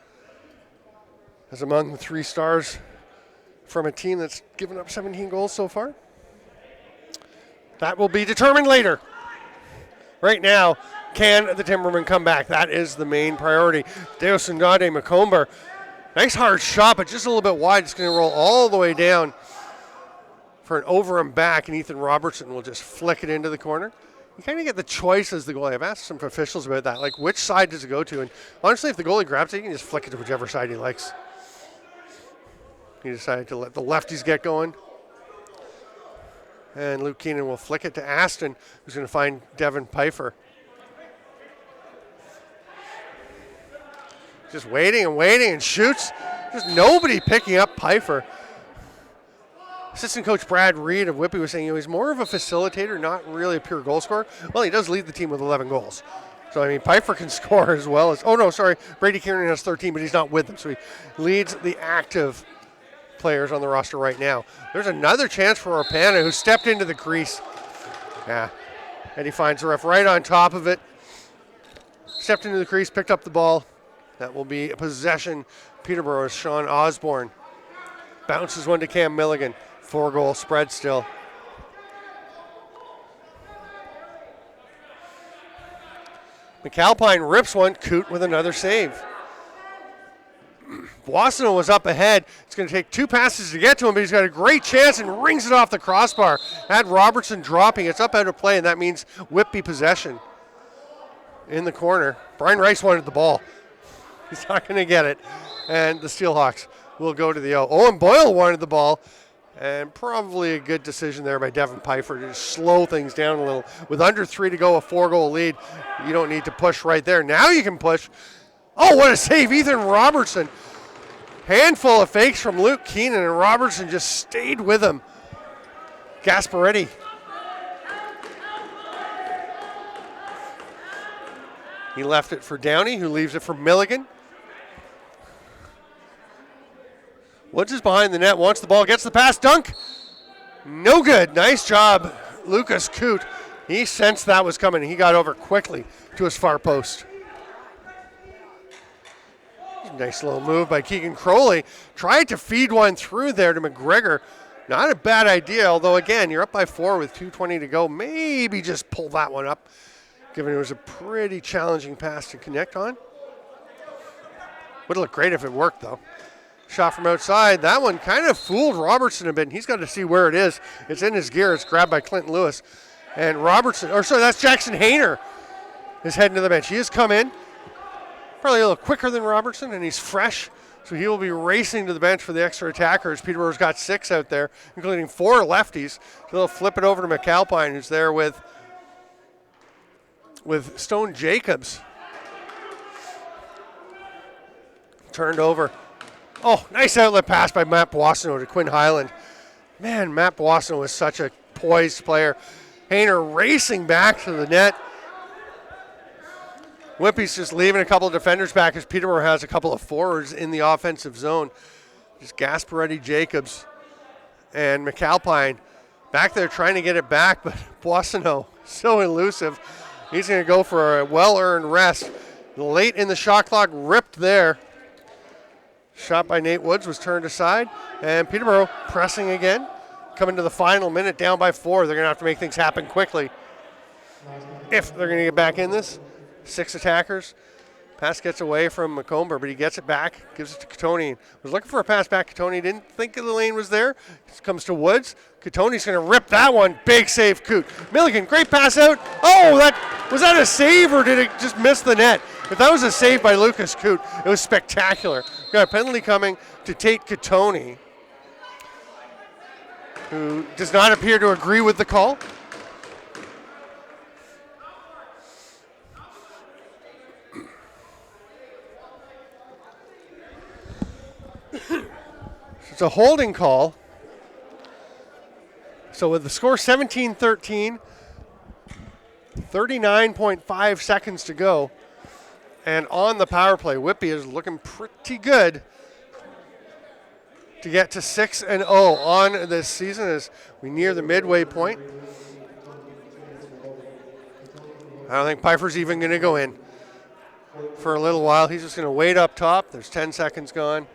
as among the 3 stars from a team that's given up 17 goals so far. That will be determined later. Right now, can the Timbermen come back? That is the main priority. Deosundade Macomber. Nice hard shot, but just a little bit wide. It's going to roll all the way down for an over and back, and Ethan Robertson will just flick it into the corner. You kind of get the choice as the goalie. I've asked some officials about that, like which side does it go to? And honestly, if the goalie grabs it, he can just flick it to whichever side he likes. He decided to let the lefties get going. And Luke Keenan will flick it to Aston, who's going to find Devin Pfeiffer. Just waiting and shoots. Just nobody picking up Pfeiffer. Assistant coach Brad Reed of Whitby was saying, he's more of a facilitator, not really a pure goal scorer. Well, he does lead the team with 11 goals. So, Pfeiffer can score as well as, Brady Kieran has 13, but he's not with them. So he leads the active players on the roster right now. There's another chance for Orpana, who stepped into the crease. Yeah, and he finds the ref right on top of it. Stepped into the crease, picked up the ball. That will be a possession. Peterborough's Sean Osborne. Bounces one to Cam Milligan. 4-goal spread still. McAlpine rips one. Coote with another save. Wasano was up ahead. It's going to take 2 passes to get to him, but he's got a great chance and rings it off the crossbar. Had Robertson dropping. It's up out of play, and that means Whitby possession in the corner. Brian Rice wanted the ball. He's not going to get it. And the Steelhawks will go to the O. Owen Boyle wanted the ball. And probably a good decision there by Devin Pfeiffer to slow things down a little. With under 3 to go, a 4-goal lead, you don't need to push right there. Now you can push. Oh, what a save. Ethan Robertson. Handful of fakes from Luke Keenan, and Robertson just stayed with him. Gasparetti. He left it for Downey, who leaves it for Milligan. Woods is behind the net, wants the ball, gets the pass, dunk. No good. Nice job, Lucas Coote. He sensed that was coming. He got over quickly to his far post. Nice little move by Keegan Crowley. Tried to feed one through there to McGregor. Not a bad idea, although, again, you're up by 4 with 2:20 to go. Maybe just pull that one up, given it was a pretty challenging pass to connect on. Would have looked great if it worked, though. Shot from outside. That one kind of fooled Robertson a bit. He's got to see where it is. It's in his gear. It's grabbed by Clinton Lewis. And that's Jackson Hayner is heading to the bench. He has come in probably a little quicker than Robertson, and he's fresh. So he will be racing to the bench for the extra attackers. Peterborough's got 6 out there, including 4 lefties. So they'll flip it over to McAlpine, who's there with Stone Jacobs. Turned over. Oh, nice outlet pass by Matt Boissonneau to Quinn Highland. Man, Matt Boissonneau is such a poised player. Hayner racing back to the net. Whitby's just leaving a couple of defenders back as Peterborough has a couple of forwards in the offensive zone. Just Gasparetti, Jacobs, and McAlpine back there trying to get it back, but Boissonneau, so elusive. He's going to go for a well-earned rest. Late in the shot clock, ripped there. Shot by Nate Woods was turned aside, and Peterborough pressing again. Coming to the final minute, down by 4. They're going to have to make things happen quickly if they're going to get back in this. 6 attackers. Pass gets away from McComber, but he gets it back, gives it to Catoni. Was looking for a pass back. Catoni didn't think the lane was there. It comes to Woods. Catoni's going to rip that one. Big save, Coot. Milligan, great pass out. Oh, was that a save or did it just miss the net? If that was a save by Lucas Coot, it was spectacular. Got a penalty coming to Tate Catoni, who does not appear to agree with the call. It's a holding call. So with the score 17-13, 39.5 seconds to go, and on the power play, Whitby is looking pretty good to get to 6-0 on this season as we near the midway point. I don't think Pfeiffer's even going to go in for a little while. He's just going to wait up top. There's 10 seconds gone.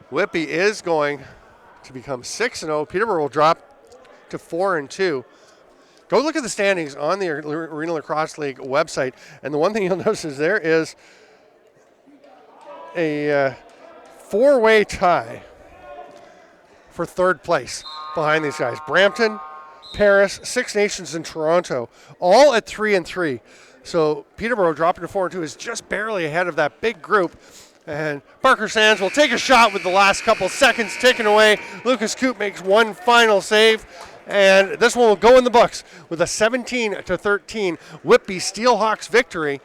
Whitby is going to become 6-0. Peterborough will drop to 4-2. Go look at the standings on the Arena Lacrosse League website, and the one thing you'll notice is there is a 4-way tie for third place behind these guys. Brampton, Paris, Six Nations, and Toronto, all at 3-3. So Peterborough dropping to 4-2 is just barely ahead of that big group. And Parker Sands will take a shot with the last couple seconds ticking away. Lucas Coot makes one final save. And this one will go in the books with a 17-13 Whitby Steelhawks victory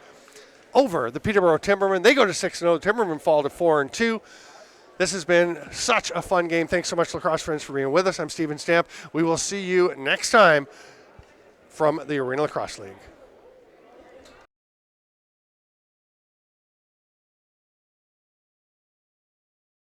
over the Peterborough Timbermen. They go to 6-0. The Timbermen fall to 4-2. This has been such a fun game. Thanks so much, lacrosse friends, for being with us. I'm Steven Stamp. We will see you next time from the Arena Lacrosse League.